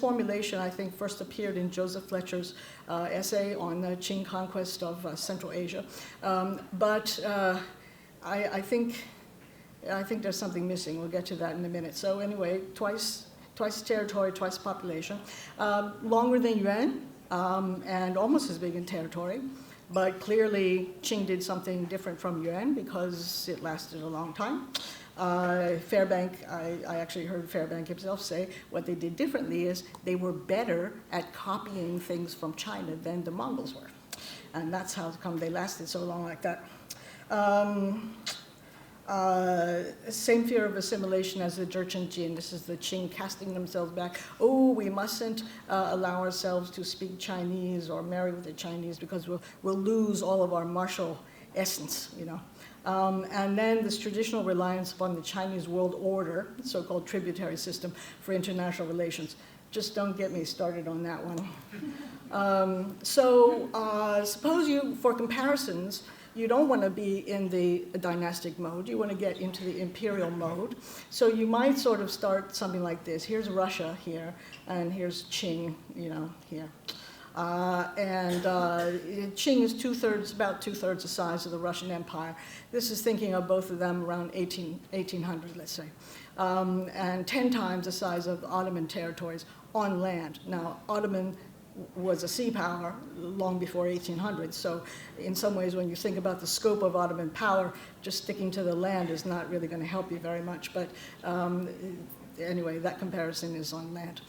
formulation, I think, first appeared in Joseph Fletcher's essay on the Qing conquest of Central Asia. I think I think there's something missing. We'll get to that in a minute. So anyway, twice territory, twice population. Longer than Yuan, and almost as big in territory. But clearly, Qing did something different from Yuan because it lasted a long time. Fairbank, I actually heard Fairbank himself say what they did differently is they were better at copying things from China than the Mongols were. And that's how come they lasted so long like that. Same fear of assimilation as the Chang Chien. This is the Qing casting themselves back. Oh, we mustn't allow ourselves to speak Chinese or marry with the Chinese because we'll lose all of our martial essence, you know. And then this traditional reliance upon the Chinese world order, so-called tributary system for international relations. Just don't get me started on that one. Suppose you, for comparisons, you don't want to be in the dynastic mode. You want to get into the imperial mode. So you might sort of start something like this. Here's Russia here, and here's Qing, you know, here. Qing is about two-thirds the size of the Russian Empire. This is thinking of both of them around 1800, let's say. And 10 times the size of Ottoman territories on land. Now, Ottoman was a sea power long before 1800, so in some ways when you think about the scope of Ottoman power, just sticking to the land is not really going to help you very much, but anyway, that comparison is on land.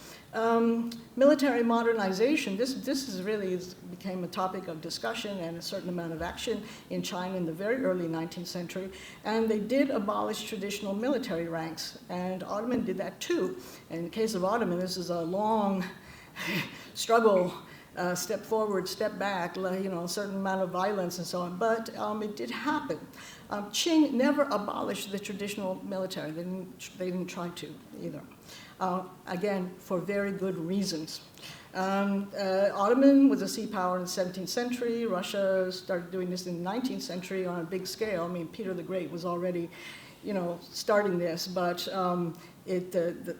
Military modernization, this is really became a topic of discussion and a certain amount of action in China in the very early 19th century, and they did abolish traditional military ranks, and Ottoman did that too. In the case of Ottoman, this is a long struggle, step forward, step back, you know, a certain amount of violence and so on, but it did happen. Qing never abolished the traditional military. They didn't try to either. Again, for very good reasons. Ottoman was a sea power in the 17th century. Russia started doing this in the 19th century on a big scale. I mean, Peter the Great was already, you know, starting this, but it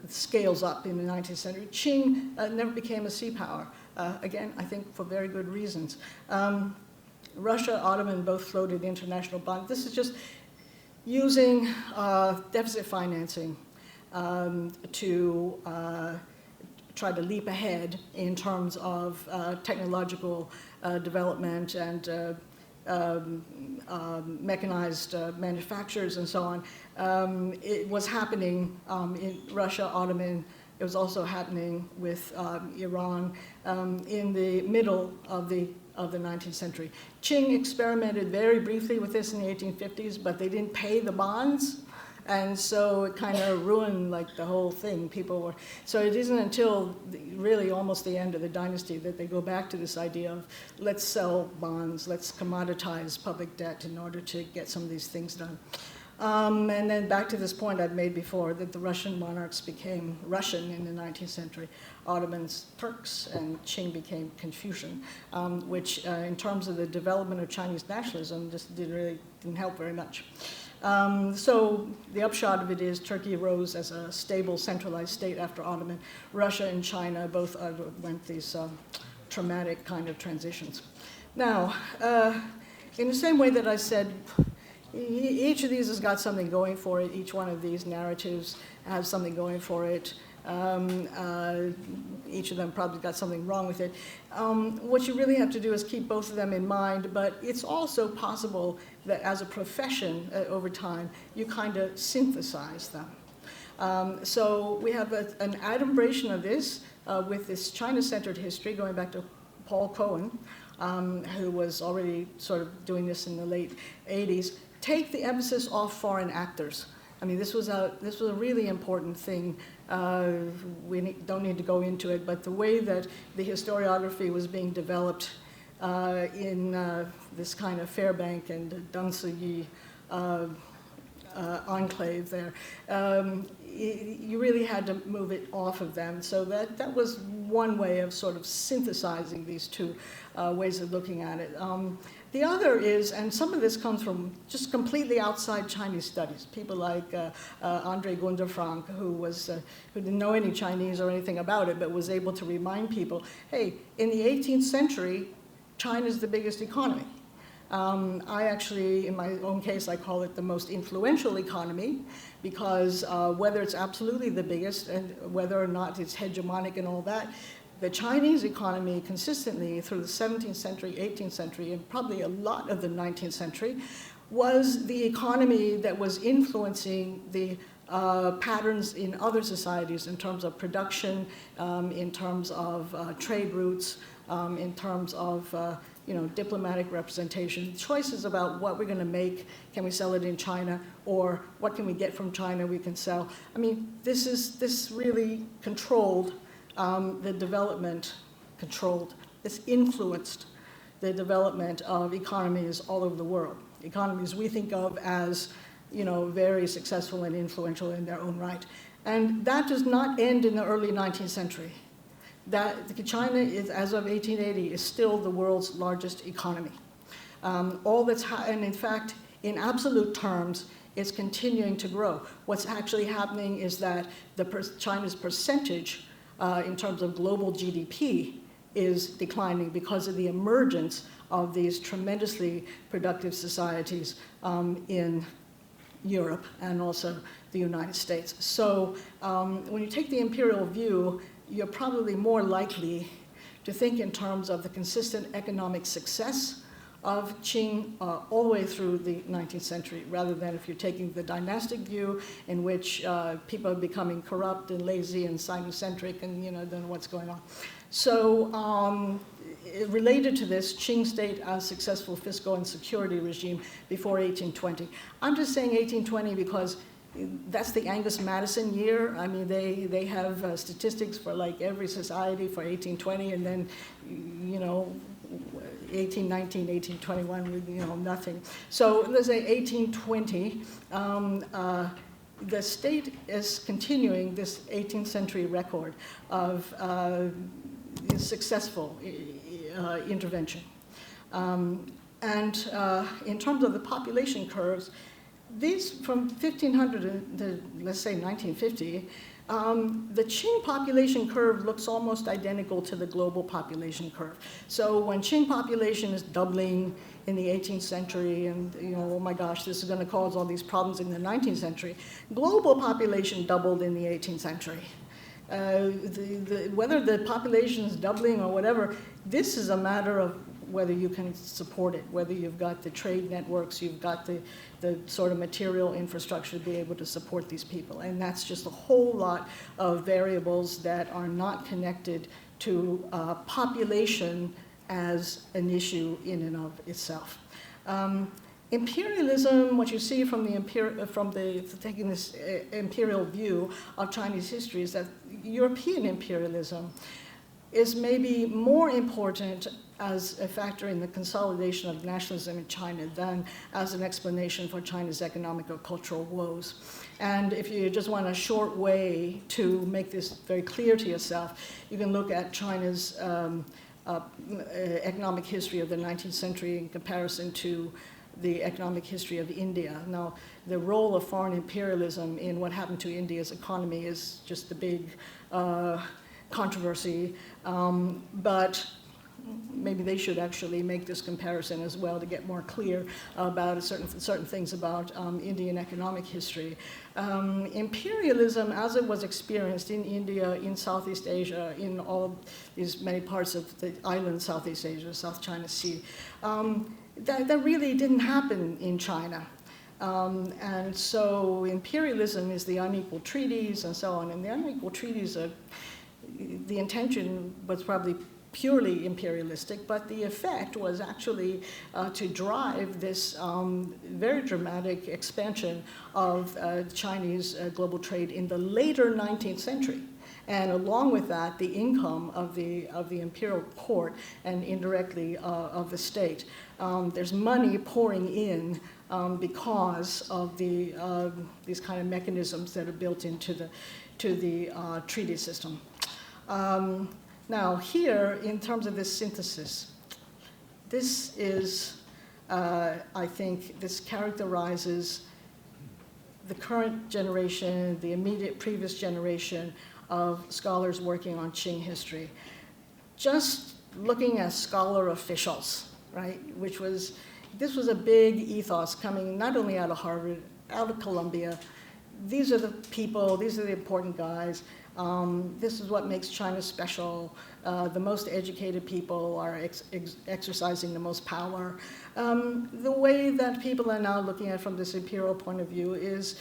scales up in the 19th century. Qing never became a sea power. Again, I think for very good reasons. Russia, Ottoman both floated international bonds. This is just using deficit financing to try to leap ahead in terms of technological development and mechanized manufacturers and so on. It was happening in Russia, Ottoman. It was also happening with Iran in the middle of the 19th century. Qing experimented very briefly with this in the 1850s, but they didn't pay the bonds. And so it kind of ruined like the whole thing. So it isn't until really almost the end of the dynasty that they go back to this idea of let's sell bonds, let's commoditize public debt in order to get some of these things done. And then back to this point I'd made before, that the Russian monarchs became Russian in the 19th century, Ottomans Turks, and Qing became Confucian, which in terms of the development of Chinese nationalism just didn't help very much. So the upshot of it is Turkey arose as a stable, centralized state after Ottoman. Russia and China both underwent these traumatic kind of transitions. Now, in the same way that I said, each of these has got something going for it. Each one of these narratives has something going for it. Each of them probably got something wrong with it. What you really have to do is keep both of them in mind, but it's also possible that as a profession over time, you kind of synthesize them. So we have an adumbration of this with this China-centered history going back to Paul Cohen, who was already sort of doing this in the late 80s. Take the emphasis off foreign actors. I mean, this was a really important thing. We don't need to go into it, but the way that the historiography was being developed in this kind of Fairbank and Dunsuyi enclave there, you really had to move it off of them. So that was one way of sort of synthesizing these two ways of looking at it. The other is, and some of this comes from just completely outside Chinese studies, people like Andre Gunderfrank, who didn't know any Chinese or anything about it, but was able to remind people, hey, in the 18th century, China's the biggest economy. I actually, in my own case, I call it the most influential economy because whether it's absolutely the biggest and whether or not it's hegemonic and all that, the Chinese economy consistently through the 17th century, 18th century, and probably a lot of the 19th century was the economy that was influencing the patterns in other societies in terms of production, in terms of trade routes, in terms of diplomatic representation, choices about what we're going to make, can we sell it in China, or what can we get from China we can sell. I mean, this really controlled the development, this influenced the development of economies all over the world. Economies we think of as very successful and influential in their own right. And that does not end in the early 19th century. That China is, as of 1880, is still the world's largest economy. And in fact, in absolute terms, it's continuing to grow. What's actually happening is that China's percentage in terms of global GDP is declining because of the emergence of these tremendously productive societies in Europe and also the United States. So when you take the imperial view, you're probably more likely to think in terms of the consistent economic success of Qing all the way through the 19th century, rather than if you're taking the dynastic view in which people are becoming corrupt and lazy and sinocentric and then what's going on. So related to this, Qing state as successful fiscal and security regime before 1820. I'm just saying 1820 because that's the Angus Madison year. I mean, they have statistics for like every society for 1820, and then 1819, 1821, nothing. So let's say 1820, the state is continuing this 18th century record of successful intervention. And in terms of the population curves, these from 1500 to, let's say, 1950, the Qing population curve looks almost identical to the global population curve. So when Qing population is doubling in the 18th century and, oh my gosh, this is going to cause all these problems in the 19th century, global population doubled in the 18th century. Whether the population is doubling or whatever, this is a matter of whether you can support it, whether you've got the trade networks, you've got the sort of material infrastructure to be able to support these people. And that's just a whole lot of variables that are not connected to population as an issue in and of itself. Imperialism, what you see from taking this imperial view of Chinese history is that European imperialism is maybe more important as a factor in the consolidation of nationalism in China than as an explanation for China's economic or cultural woes. And if you just want a short way to make this very clear to yourself, you can look at China's economic history of the 19th century in comparison to the economic history of India. Now, the role of foreign imperialism in what happened to India's economy is just a big controversy, but maybe they should actually make this comparison as well to get more clear about certain things about Indian economic history. Imperialism, as it was experienced in India, in Southeast Asia, in all these many parts of the island Southeast Asia, South China Sea, that really didn't happen in China. And so imperialism is the unequal treaties and so on. And the unequal treaties, the intention was probably purely imperialistic, but the effect was actually to drive this very dramatic expansion of Chinese global trade in the later 19th century. And along with that, the income of the imperial court and indirectly of the state. There's money pouring in because of these kind of mechanisms that are built into the treaty system. Now here, in terms of this synthesis, this is, I think, this characterizes the current generation, the immediate previous generation of scholars working on Qing history. Just looking at scholar officials, right, which was, this was a big ethos coming not only out of Harvard, out of Columbia. These are the people, these are the important guys. This is what makes China special. The most educated people are exercising the most power. The way that people are now looking at it from this imperial point of view is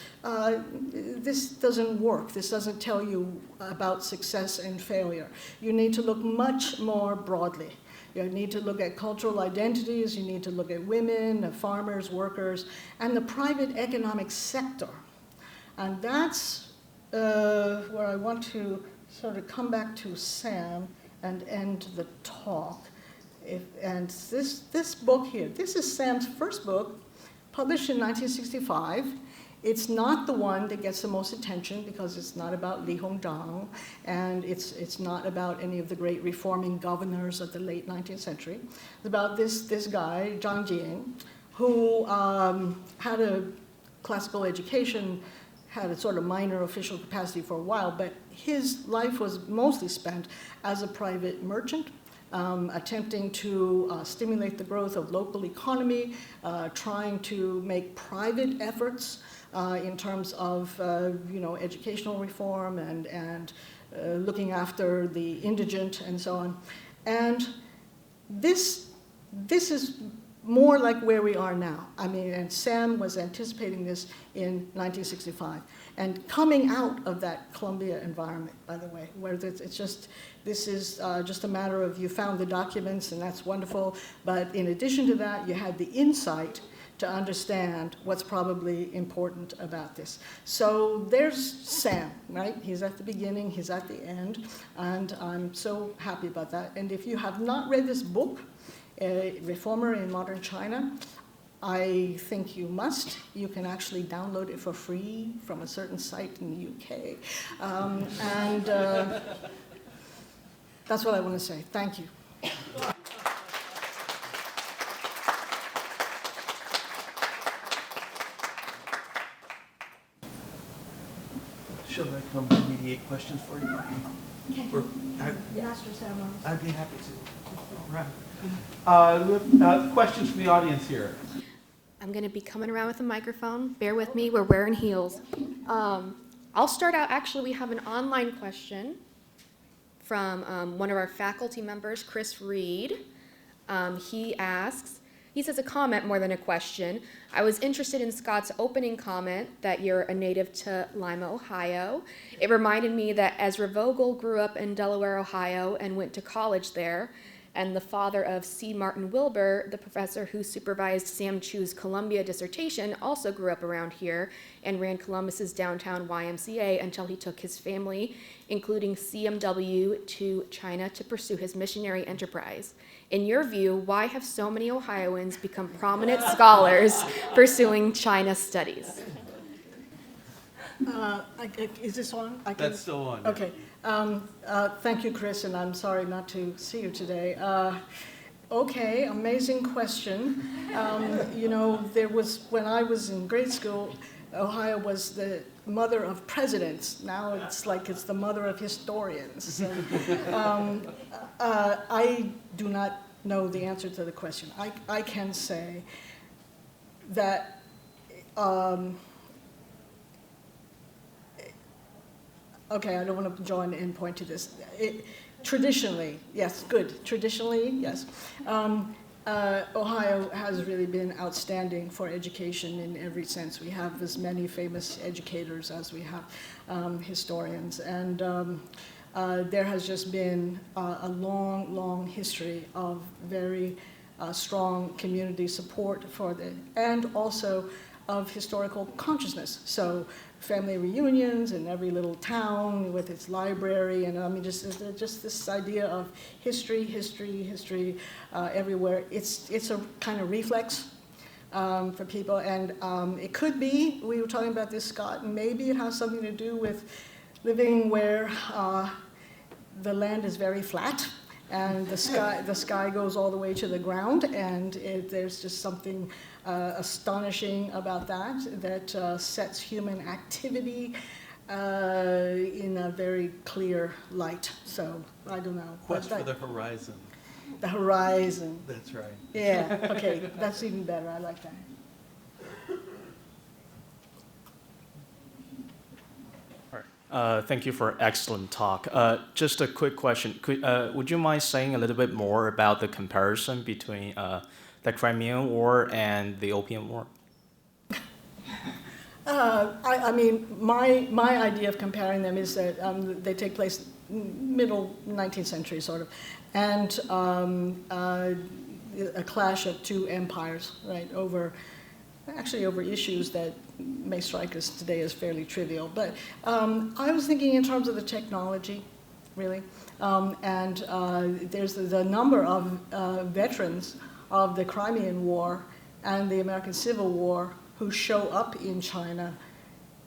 this doesn't work. This doesn't tell you about success and failure. You need to look much more broadly. You need to look at cultural identities. You need to look at women, farmers, workers, and the private economic sector. And that's where I want to sort of come back to Sam and end the talk. And this book here, this is Sam's first book, published in 1965. It's not the one that gets the most attention because it's not about Li Hongzhang, and it's not about any of the great reforming governors of the late 19th century. It's about this guy, Chang Chien, who had a classical education, had a sort of minor official capacity for a while, but his life was mostly spent as a private merchant, attempting to stimulate the growth of local economy, trying to make private efforts in terms of educational reform and looking after the indigent and so on. And this is more like where we are now. I mean, and Sam was anticipating this in 1965. And coming out of that Columbia environment, by the way, where this is just a matter of you found the documents and that's wonderful, but in addition to that, you had the insight to understand what's probably important about this. So there's Sam, right? He's at the beginning, he's at the end, and I'm so happy about that. And if you have not read this book, a Reformer in Modern China, I think you must. You can actually download it for free from a certain site in the UK. That's what I want to say. Thank you. Should I come to mediate questions for you? Okay. Yes, Sam. I'd be happy to. All right. Questions from the audience here. I'm going to be coming around with a microphone. Bear with me, we're wearing heels. I'll start out, actually, we have an online question from one of our faculty members, Chris Reed. He says a comment more than a question. I was interested in Scott's opening comment that you're a native to Lima, Ohio. It reminded me that Ezra Vogel grew up in Delaware, Ohio, and went to college there. And the father of C. Martin Wilbur, the professor who supervised Sam Chu's Columbia dissertation, also grew up around here and ran Columbus's downtown YMCA until he took his family, including CMW, to China to pursue his missionary enterprise. In your view, why have so many Ohioans become prominent scholars pursuing China studies? Is this on? That's still on. Okay. Thank you, Chris, and I'm sorry not to see you today. Okay, amazing question. There was, when I was in grade school, Ohio was the mother of presidents. Now it's like it's the mother of historians. I do not know the answer to the question. I can say that okay, I don't want to join and point to this. Traditionally, yes, good. Traditionally, yes. Ohio has really been outstanding for education in every sense. We have as many famous educators as we have historians. And there has just been a long, long history of very strong community support for and also of historical consciousness. So family reunions in every little town with its library, and I mean, just this idea of history everywhere. It's a kind of reflex for people, and it could be, we were talking about this, Scott, maybe it has something to do with living where the land is very flat, and the sky goes all the way to the ground, and there's just something astonishing about that sets human activity in a very clear light. So I don't know. Quest for the horizon. the horizon. That's right. Yeah, okay, that's even better, I like that. Thank you for excellent talk. Just a quick question. Would you mind saying a little bit more about the comparison between the Crimean War and the Opium War? I mean, my idea of comparing them is that they take place middle 19th century, sort of, and a clash of two empires, right, over issues that may strike us today as fairly trivial. But I was thinking in terms of the technology, really, and there's the number of veterans of the Crimean War and the American Civil War who show up in China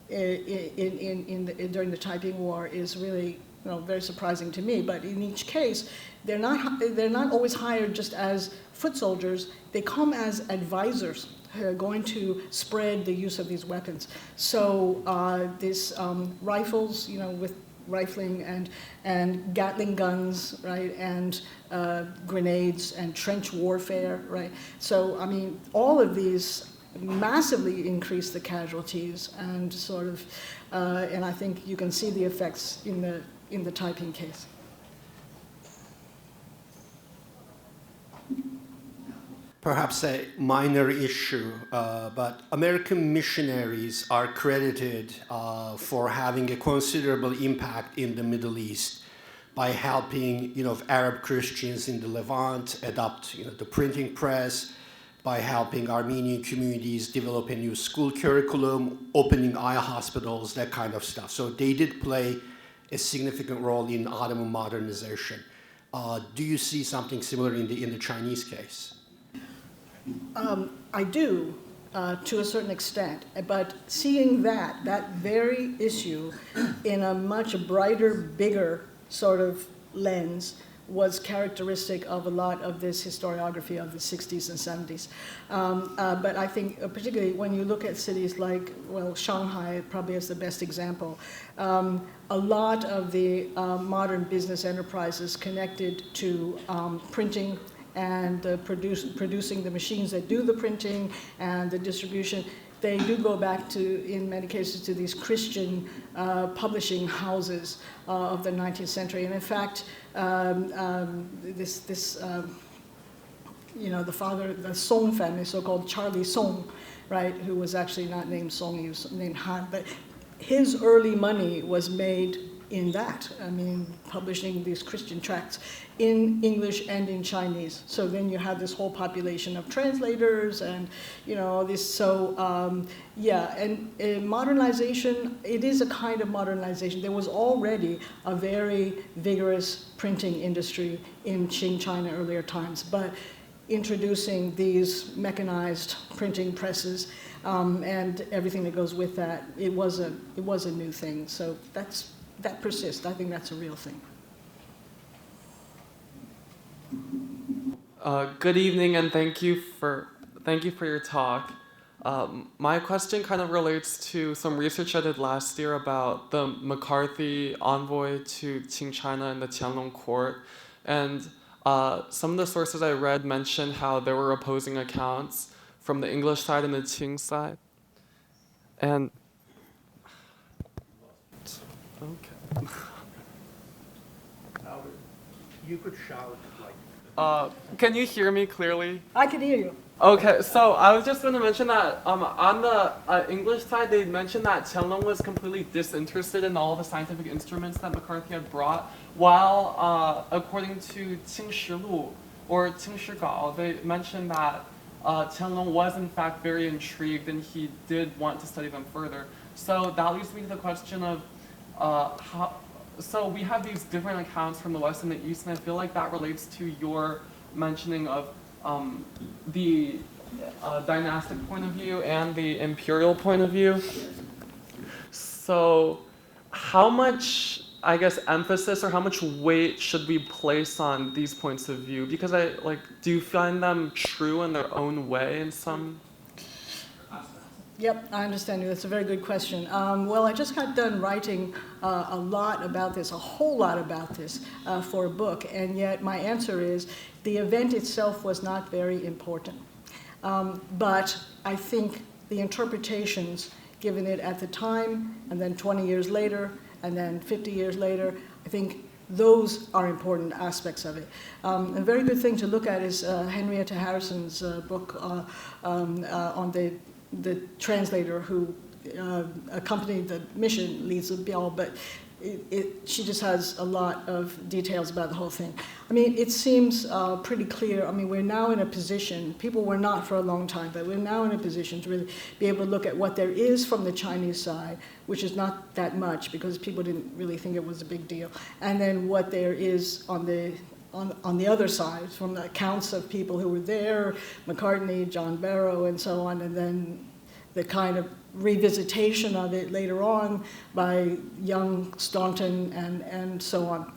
during the Taiping War is really, very surprising to me. But in each case, they're not always hired just as foot soldiers. They come as advisors who are going to spread the use of these weapons. So these rifles, with rifling and Gatling guns, right, and grenades and trench warfare, right. So I mean, all of these massively increase the casualties and sort of, and I think you can see the effects in the Taiping case. Perhaps a minor issue, but American missionaries are credited for having a considerable impact in the Middle East by helping, Arab Christians in the Levant adopt, the printing press, by helping Armenian communities develop a new school curriculum, opening eye hospitals, that kind of stuff. So they did play a significant role in Ottoman modernization. Do you see something similar in the Chinese case? I do, to a certain extent, but seeing that very issue in a much brighter, bigger sort of lens was characteristic of a lot of this historiography of the 60s and 70s. But I think particularly when you look at cities like, Shanghai probably is the best example, a lot of the modern business enterprises connected to printing and producing the machines that do the printing and the distribution, they do go back to, in many cases, to these Christian publishing houses of the 19th century. And in fact, the father, the Song family, so-called Charlie Song, right, who was actually not named Song, he was named Han, but his early money was made in that. I mean, publishing these Christian tracts in English and in Chinese. So then you have this whole population of translators and, this, so, and modernization, it is a kind of modernization. There was already a very vigorous printing industry in Qing China earlier times, but introducing these mechanized printing presses and everything that goes with that, it was a new thing. So that persists. I think that's a real thing. Good evening, and thank you for your talk. My question kind of relates to some research I did last year about the McCarthy envoy to Qing China and the Qianlong court, and some of the sources I read mentioned how there were opposing accounts from the English side and the Qing side, and okay. You could shout like. Can you hear me clearly? I can hear you. Okay, so I was just going to mention that on the English side, they mentioned that Qianlong was completely disinterested in all the scientific instruments that McCarthy had brought, while according to Qing Shilu or Qing Shigao, they mentioned that Qianlong was in fact very intrigued and he did want to study them further. So that leads me to the question of so we have these different accounts from the West and the East, and I feel like that relates to your mentioning of the dynastic point of view and the imperial point of view. So how much, I guess, emphasis or how much weight should we place on these points of view? Because do you find them true in their own way in some? Yep, I understand you. That's a very good question. Well, I just got done writing a lot about this, a whole lot about this for a book, and yet my answer is the event itself was not very important. But I think the interpretations given it at the time, and then 20 years later, and then 50 years later, I think those are important aspects of it. A very good thing to look at is Henrietta Harrison's book on the translator who accompanied the mission, Li Zibiao, but she just has a lot of details about the whole thing. I mean, it seems pretty clear. I mean, we're now in a position, people were not for a long time, but we're now in a position to really be able to look at what there is from the Chinese side, which is not that much because people didn't really think it was a big deal, and then what there is on the other side, from the accounts of people who were there, McCartney, John Barrow, and so on, and then the kind of revisitation of it later on by young Staunton and so on.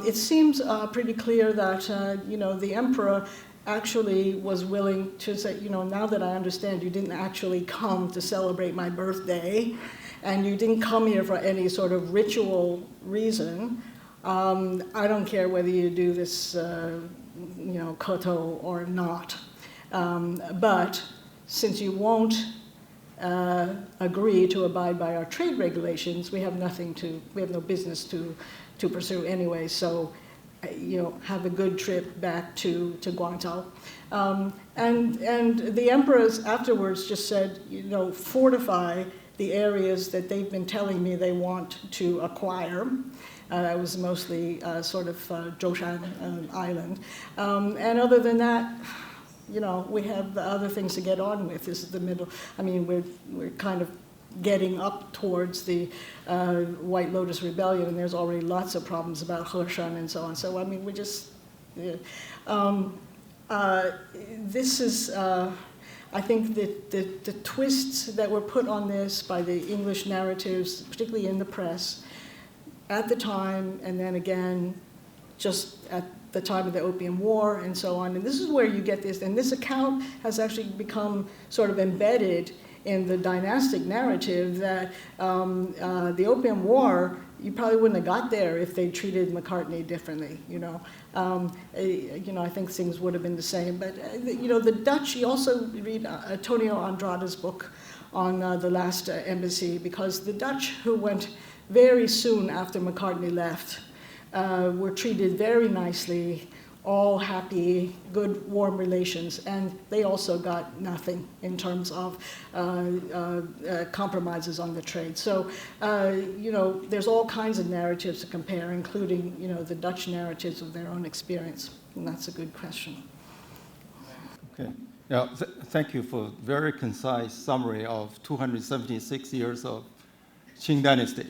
It seems pretty clear that the emperor actually was willing to say, now that I understand you didn't actually come to celebrate my birthday, and you didn't come here for any sort of ritual reason, I don't care whether you do this, koto or not. But since you won't agree to abide by our trade regulations, we have no business to pursue anyway. So, have a good trip back to Guangzhou. And the emperors afterwards just said, fortify the areas that they've been telling me they want to acquire. That was mostly sort of Zhoushan Island. And other than that, we have other things to get on with. This is the middle. I mean, we're kind of getting up towards the White Lotus Rebellion, and there's already lots of problems about Heshan and so on. So, I mean, we just, this is, I think that the twists that were put on this by the English narratives, particularly in the press, at the time, and then again, just at the time of the Opium War and so on. And this is where you get this, and this account has actually become sort of embedded in the dynastic narrative that the Opium War, you probably wouldn't have got there if they treated McCartney differently, I think things would have been the same. But, the Dutch, you also read Antonio Andrade's book on the last embassy, because the Dutch, who went very soon after McCartney left, were treated very nicely, all happy, good, warm relations, and they also got nothing in terms of compromises on the trade. So, there's all kinds of narratives to compare, including, the Dutch narratives of their own experience, and that's a good question. Okay. Yeah, thank you for a very concise summary of 276 years of Qing dynasty.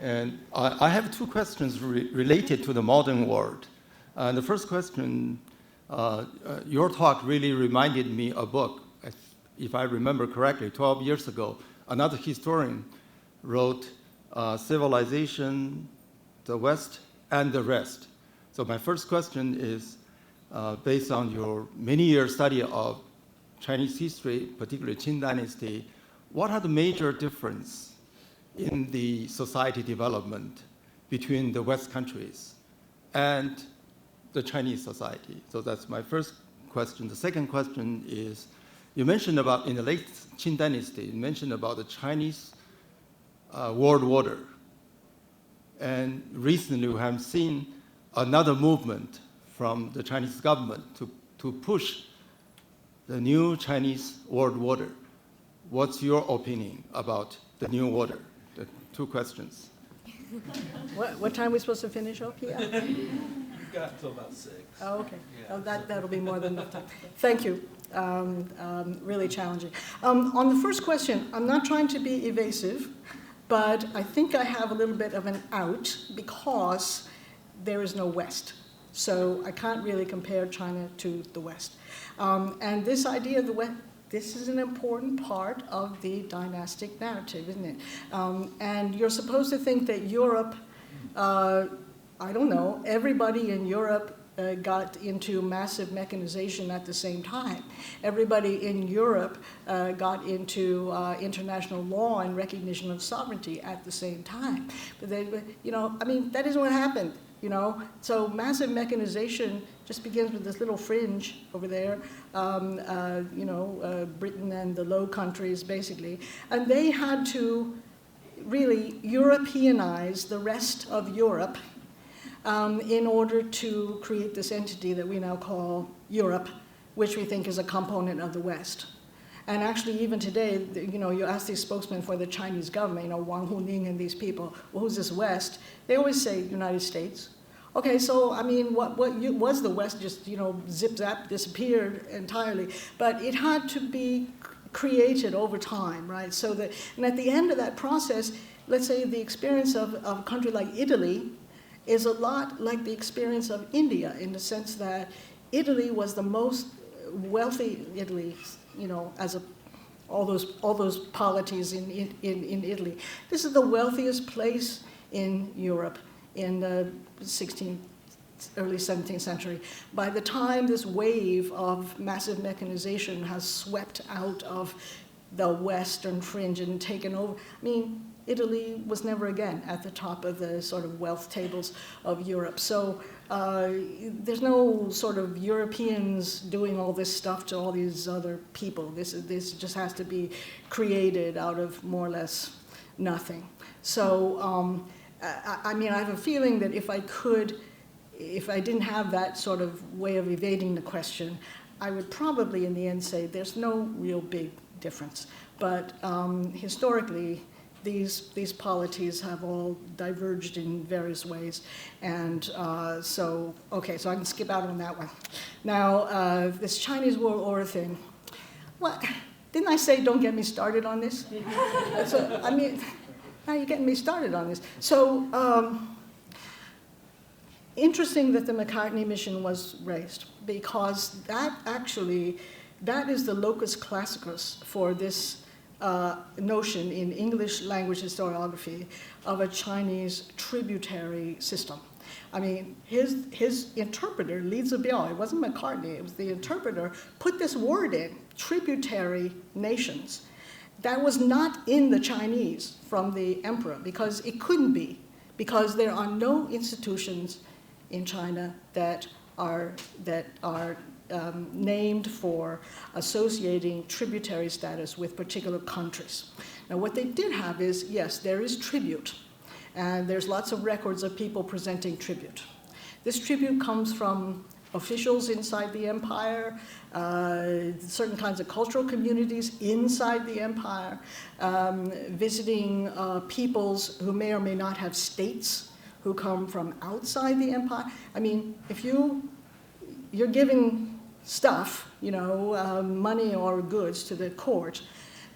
And I have two questions related to the modern world. The first question, your talk really reminded me of a book, if I remember correctly, 12 years ago. Another historian wrote Civilization, the West, and the Rest. So my first question is, based on your many-year study of Chinese history, particularly Qing dynasty, what are the major differences in the society development between the West countries and the Chinese society? So that's my first question. The second question is, you mentioned about, in the late Qing dynasty, you mentioned about the Chinese world order. And recently we have seen another movement from the Chinese government to push the new Chinese world order. What's your opinion about the new order? The two questions. What time are we supposed to finish up here? We've got until about 6. Oh, okay. Yeah. Oh, that'll be more than enough time. Thank you. Really challenging. On the first question, I'm not trying to be evasive, but I think I have a little bit of an out because there is no West. So I can't really compare China to the West. And this idea of the West, this is an important part of the dynastic narrative, isn't it? And you're supposed to think that Europe, I don't know, everybody in Europe got into massive mechanization at the same time. Everybody in Europe got into international law and recognition of sovereignty at the same time. But they, that isn't what happened. So massive mechanization just begins with this little fringe over there, Britain and the Low Countries, basically. And they had to really Europeanize the rest of Europe in order to create this entity that we now call Europe, which we think is a component of the West. And actually, even today, you ask these spokesmen for the Chinese government, Wang Huning and these people, well, who's this West? They always say United States. Okay, so what was the West? Just zip zap disappeared entirely, but it had to be created over time, right? So that, and at the end of that process, let's say the experience of a country like Italy is a lot like the experience of India, in the sense that Italy was the most wealthy. Italy, as all those polities in Italy. This is the wealthiest place in Europe in the 16th, early 17th century. By the time this wave of massive mechanization has swept out of the Western fringe and taken over, Italy was never again at the top of the sort of wealth tables of Europe. So there's no sort of Europeans doing all this stuff to all these other people. This just has to be created out of more or less nothing. So I have a feeling that if I didn't have that sort of way of evading the question, I would probably in the end say there's no real big difference. But historically, these polities have all diverged in various ways. And so I can skip out on that one. Now, this Chinese world order thing, well, didn't I say don't get me started on this? So, now you're getting me started on this. So interesting that the McCartney mission was raised, because that is the locus classicus for this notion in English language historiography of a Chinese tributary system. His interpreter, Li Zibiao, it wasn't McCartney, it was the interpreter, put this word in, tributary nations. That was not in the Chinese from the emperor, because it couldn't be, because there are no institutions in China that are named for associating tributary status with particular countries. Now, what they did have is, yes, there is tribute, and there's lots of records of people presenting tribute. This tribute comes from officials inside the empire, certain kinds of cultural communities inside the empire, visiting peoples who may or may not have states, who come from outside the empire. If you're giving stuff, money or goods to the court,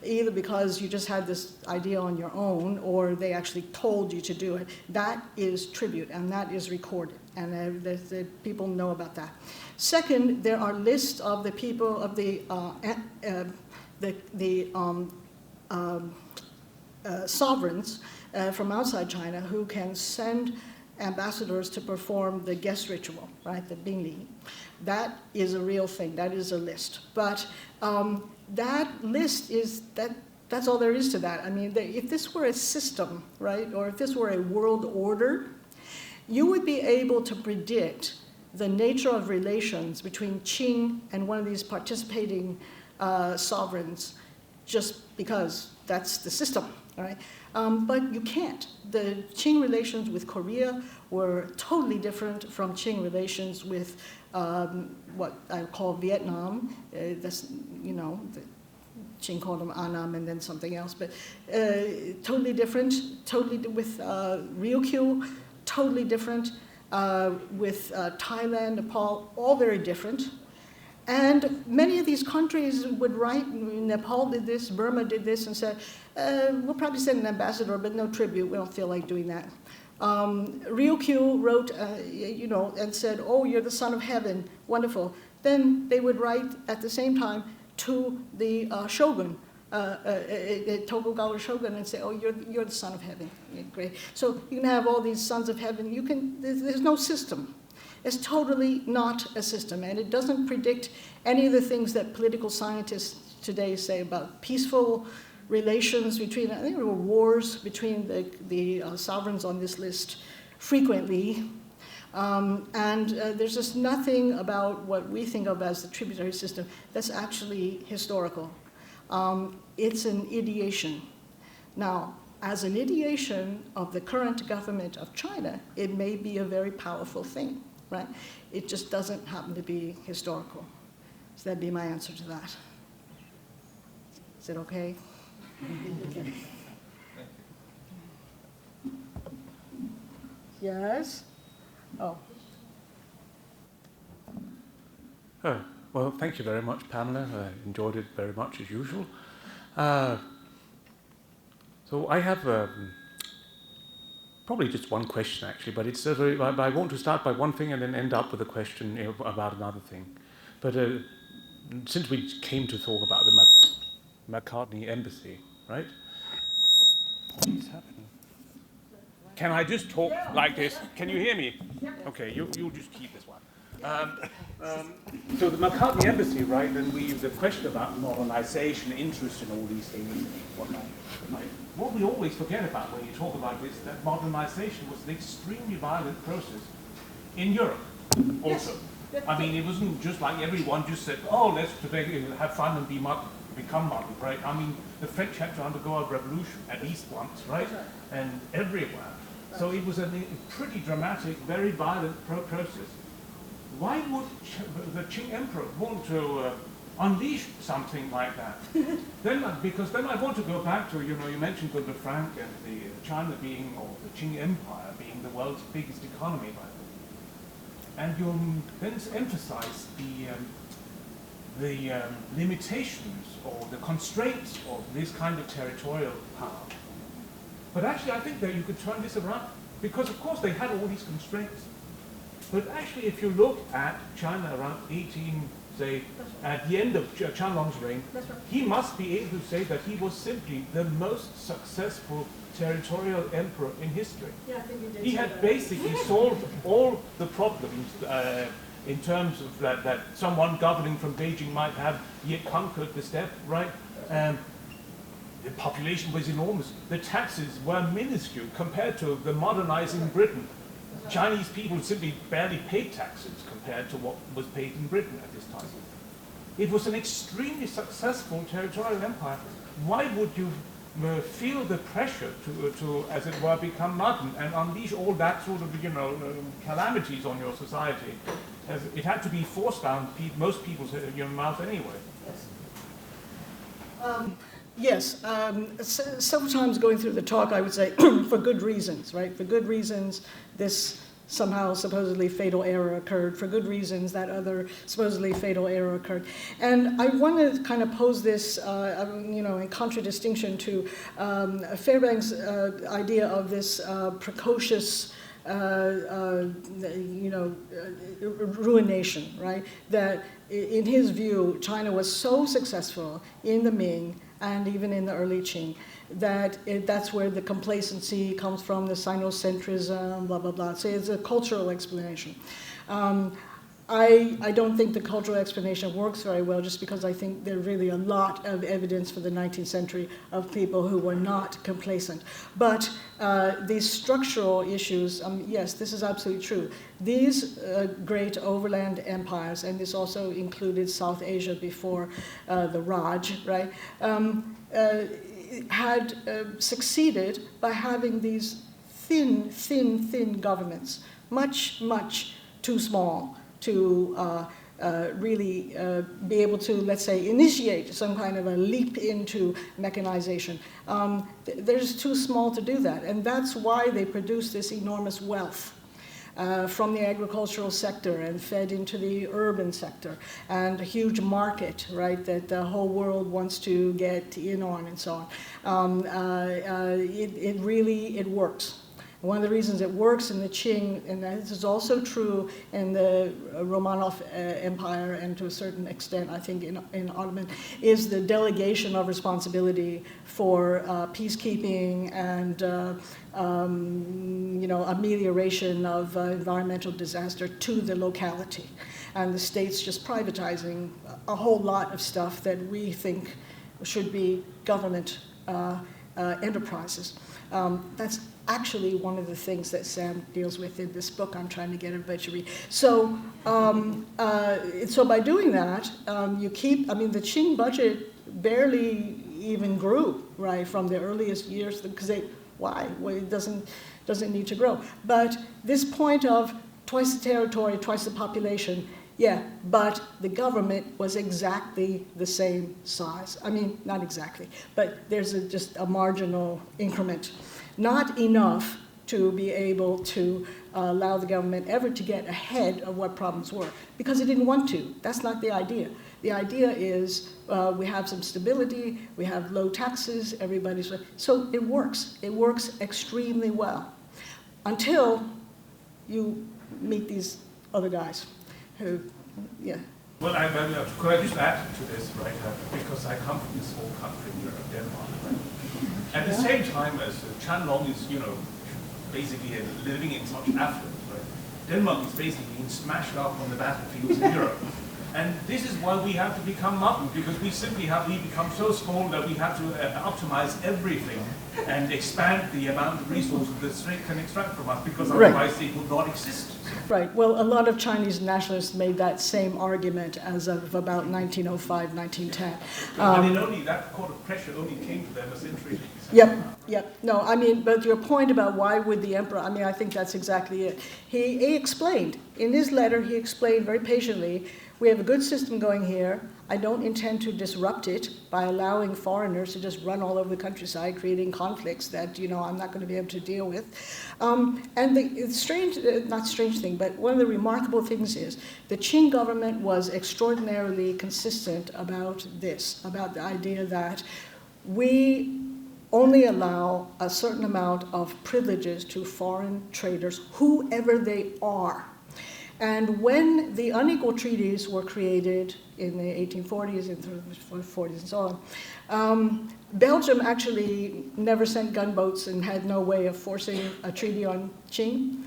either because you just had this idea on your own or they actually told you to do it, that is tribute, and that is recorded, and the people know about that. Second, there are lists of the people of the sovereigns from outside China who can send ambassadors to perform the guest ritual, right, the Bingli. That is a real thing. That is a list. But that list that's all there is to that. If this were a system, right, or if this were a world order, you would be able to predict the nature of relations between Qing and one of these participating sovereigns just because that's the system, right? But you can't. The Qing relations with Korea were totally different from Qing relations with what I call Vietnam. That's, Qing called them Annam and then something else, but totally different, totally with Ryukyu, totally different, with Thailand, Nepal, all very different. And many of these countries would write, Nepal did this, Burma did this, and said, we'll probably send an ambassador, but no tribute, we don't feel like doing that. Ryukyu wrote, and said, oh, you're the son of heaven, wonderful. Then they would write at the same time to the shogun, Tokugawa shogun, and say, oh, you're the son of heaven, great. So you can have all these sons of heaven, there's no system. is totally not a system, and it doesn't predict any of the things that political scientists today say about peaceful relations between, I think there were wars between the sovereigns on this list frequently. There's just nothing about what we think of as the tributary system that's actually historical. It's an ideation. Now, as an ideation of the current government of China, it may be a very powerful thing, right? It just doesn't happen to be historical. So that'd be my answer to that. Is it okay? Okay. Yes? Oh. Well, thank you very much, Pamela. I enjoyed it very much as usual. So I have probably just one question, actually, but it's I want to start by one thing and then end up with a question about another thing. But since we came to talk about the McCartney embassy, right? What is happening? Can I just talk like this? Can you hear me? Okay, you'll just keep this one. So the McCartney embassy, right, and the question about modernization, interest in all these things, what we always forget about when you talk about this, that modernization was an extremely violent process in Europe also. Yes. I mean, it wasn't just like everyone just said, oh, let's have fun and become modern, right? I mean, the French had to undergo a revolution at least once, right? And everywhere. So it was a pretty dramatic, very violent process. Why would the Qing emperor want to unleash something like that? Because then I want to go back to, you mentioned the Frank and the China being, or the Qing Empire being the world's biggest economy by then. And you then emphasize the limitations or the constraints of this kind of territorial power. But actually, I think that you could turn this around, because of course they had all these constraints. But actually, if you look at China around 18, say, at the end of Qianlong's reign, he must be able to say that he was simply the most successful territorial emperor in history. Yeah, I think he had basically solved all the problems in terms of that someone governing from Beijing might have. He had conquered the steppe, right? The population was enormous. The taxes were minuscule compared to the modernizing Britain. Chinese people simply barely paid taxes compared to what was paid in Britain at this time. It was an extremely successful territorial empire. Why would you feel the pressure to, as it were, become modern and unleash all that sort of, calamities on your society? As it had to be forced down most people's mouth anyway. Yes, several times going through the talk, I would say, for good reasons, right? For good reasons, this somehow supposedly fatal error occurred. For good reasons, that other supposedly fatal error occurred. And I want to kind of pose this, in contradistinction to Fairbank's idea of this precocious ruination, right? That in his view, China was so successful in the Ming and even in the early Qing that that's where the complacency comes from, the sinocentrism, blah, blah, blah. So it's a cultural explanation. I don't think the cultural explanation works very well, just because I think there's really a lot of evidence for the 19th century of people who were not complacent. But these structural issues, yes, this is absolutely true. These great overland empires, and this also included South Asia before the Raj, right, had succeeded by having these thin governments, much too small to really be able to, let's say, initiate some kind of a leap into mechanization. They're just too small to do that, and that's why they produce this enormous wealth from the agricultural sector and fed into the urban sector, and a huge market, right, that the whole world wants to get in on, and so on. It really works. And one of the reasons it works in the Qing, and this is also true in the Romanov Empire and to a certain extent, I think, in Ottoman, is the delegation of responsibility for peacekeeping and amelioration of environmental disaster to the locality. And the state's just privatizing a whole lot of stuff that we think should be government enterprises. That's actually one of the things that Sam deals with in this book I'm trying to get everybody to read. So, so by doing that, you keep, the Qing budget barely even grew, right, from the earliest years, because why? Well, it doesn't need to grow. But this point of twice the territory, twice the population, yeah, but the government was exactly the same size. Not exactly, but there's just a marginal increment. Not enough to be able to allow the government ever to get ahead of what problems were, because it didn't want to. That's not the idea. The idea is we have some stability, we have low taxes, everybody's, so it works. It works extremely well until you meet these other guys who, yeah. Well, could I just add to this, right? Because I come from this small country in Europe, Denmark, right? At the same time as Chanlong is, basically living in such affluence, right? Denmark is basically being smashed up on the battlefields in Europe. And this is why we have to become modern, because we become so small that we have to optimize everything and expand the amount of resources the state can extract from us, because otherwise they would not exist. Right. Well, a lot of Chinese nationalists made that same argument as of about 1905, 1910. But that kind of pressure only came to them a century. Yep. No, but your point about why would the emperor, I think that's exactly it. He explained, in his letter, he explained very patiently, we have a good system going here. I don't intend to disrupt it by allowing foreigners to just run all over the countryside, creating conflicts that, I'm not going to be able to deal with. And the strange, not strange thing, but one of the remarkable things is the Qing government was extraordinarily consistent about this, about the idea that we only allow a certain amount of privileges to foreign traders, whoever they are. And when the unequal treaties were created in the 1840s and 40s and so on, Belgium actually never sent gunboats and had no way of forcing a treaty on Qing.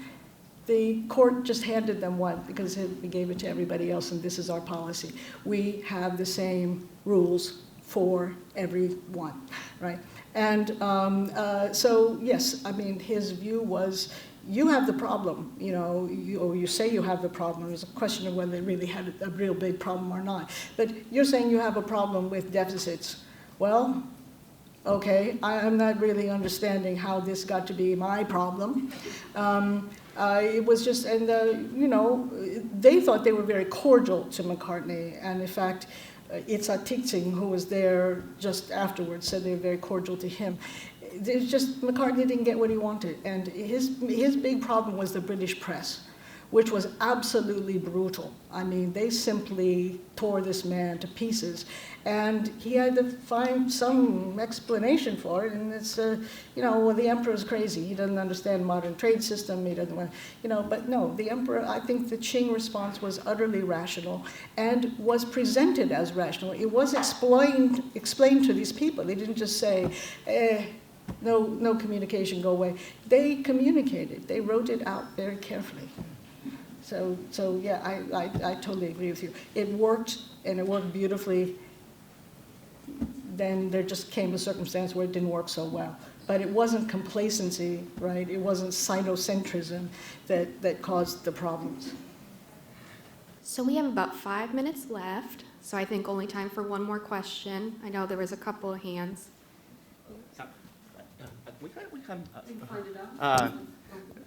The court just handed them one because we gave it to everybody else, and this is our policy. We have the same rules for everyone, right? And so, yes, his view was, you have the problem, or you say you have the problem. There's a question of whether they really had a real big problem or not. But you're saying you have a problem with deficits. Well, okay, I'm not really understanding how this got to be my problem. It was just, and they thought they were very cordial to McCartney, and in fact, Itzhak Tixing, who was there just afterwards, said they were very cordial to him. It's just McCartney didn't get what he wanted, and his big problem was the British press, which was absolutely brutal. They simply tore this man to pieces, and he had to find some explanation for it. And it's, well, the emperor's crazy. He doesn't understand modern trade system. He doesn't want, But no, the emperor. I think the Qing response was utterly rational and was presented as rational. It was explained to these people. They didn't just say, no communication, go away. They communicated. They wrote it out very carefully. So yeah, I totally agree with you. It worked, and it worked beautifully. Then there just came a circumstance where it didn't work so well. But it wasn't complacency, right? It wasn't sinocentrism that caused the problems. So we have about 5 minutes left, so I think only time for one more question. I know there was a couple of hands.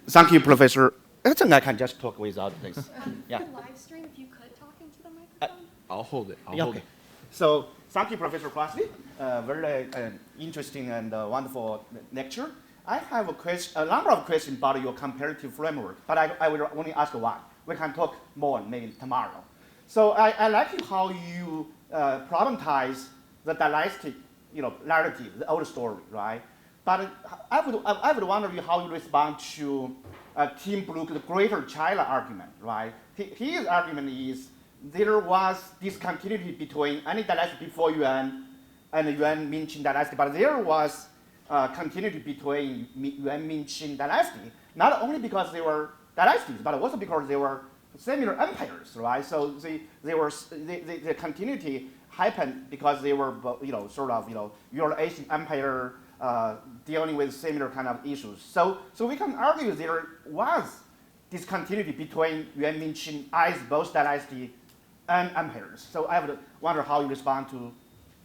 Thank you, Professor. I think I can just talk without this. Yeah. Live stream, if you could talk into the microphone. I'll hold it. Okay. So thank you, Professor Crossley. Very interesting and wonderful lecture. I have a number of questions about your comparative framework, but I will only ask one. We can talk more maybe tomorrow. So I like how you problematize the dynastic, narrative, the old story, right? But I would wonder how you respond to Tim Brooke's Greater China argument, right? His argument is there was discontinuity between any dynasty before Yuan and the Yuan-Ming-Qing dynasty, but there was continuity between Yuan-Ming-Qing dynasty, not only because they were dynasties, but also because they were similar empires, right? So the continuity happened because they were, sort of, Euro-Asian empire dealing with similar kind of issues. So we can argue there was discontinuity between Yuan-Ming-Qing as both dynasty and empires. So I would wonder how you respond to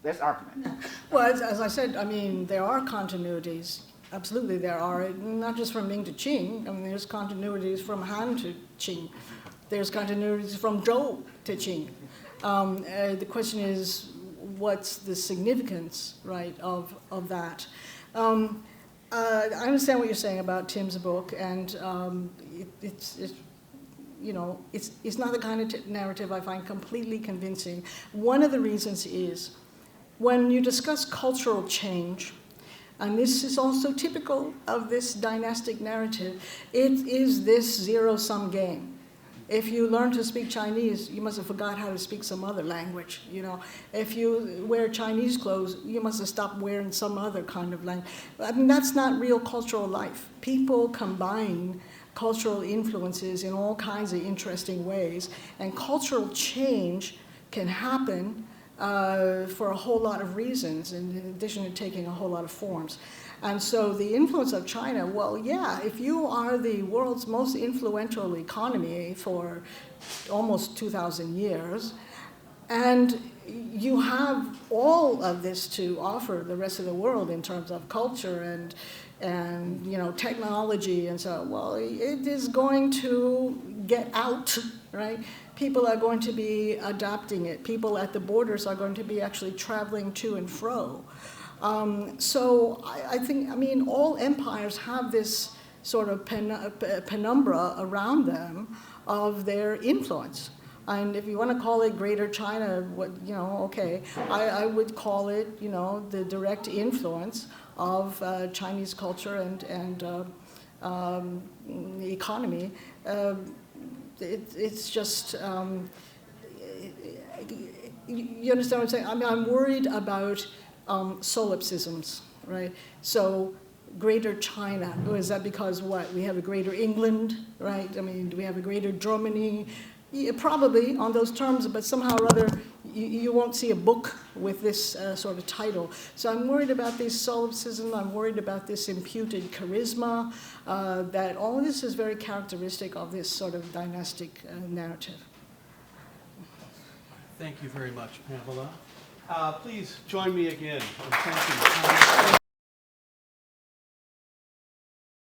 this argument. Well, as I said, I mean, there are continuities. Absolutely, there are, not just from Ming to Qing. I mean, there's continuities from Han to Qing. There's continuities from Zhou to Qing. The question is, what's the significance, right, of that? I understand what you're saying about Tim's book, and it's not the kind of narrative I find completely convincing. One of the reasons is when you discuss cultural change, and this is also typical of this dynastic narrative, it is this zero-sum game. If you learn to speak Chinese, you must have forgot how to speak some other language, If you wear Chinese clothes, you must have stopped wearing some other kind of language. I mean, that's not real cultural life. People combine cultural influences in all kinds of interesting ways, and cultural change can happen for a whole lot of reasons, in addition to taking a whole lot of forms. And so the influence of China, well, yeah, if you are the world's most influential economy for almost 2,000 years, and you have all of this to offer the rest of the world in terms of culture and technology and so on, well, it is going to get out, right? People are going to be adopting it. People at the borders are going to be actually traveling to and fro. So I think, all empires have this sort of penumbra around them of their influence. And if you want to call it Greater China, okay, I would call it, the direct influence of Chinese culture and the economy. It's just, you understand what I'm saying? I'm worried about solipsisms, right? So Greater China, is that because what? We have a Greater England, right? Do we have a Greater Germany? Yeah, probably on those terms, but somehow or other, you won't see a book with this sort of title. So I'm worried about these solipsism. I'm worried about this imputed charisma, that all of this is very characteristic of this sort of dynastic narrative. Thank you very much, Pamela. Please join me again. Thank you.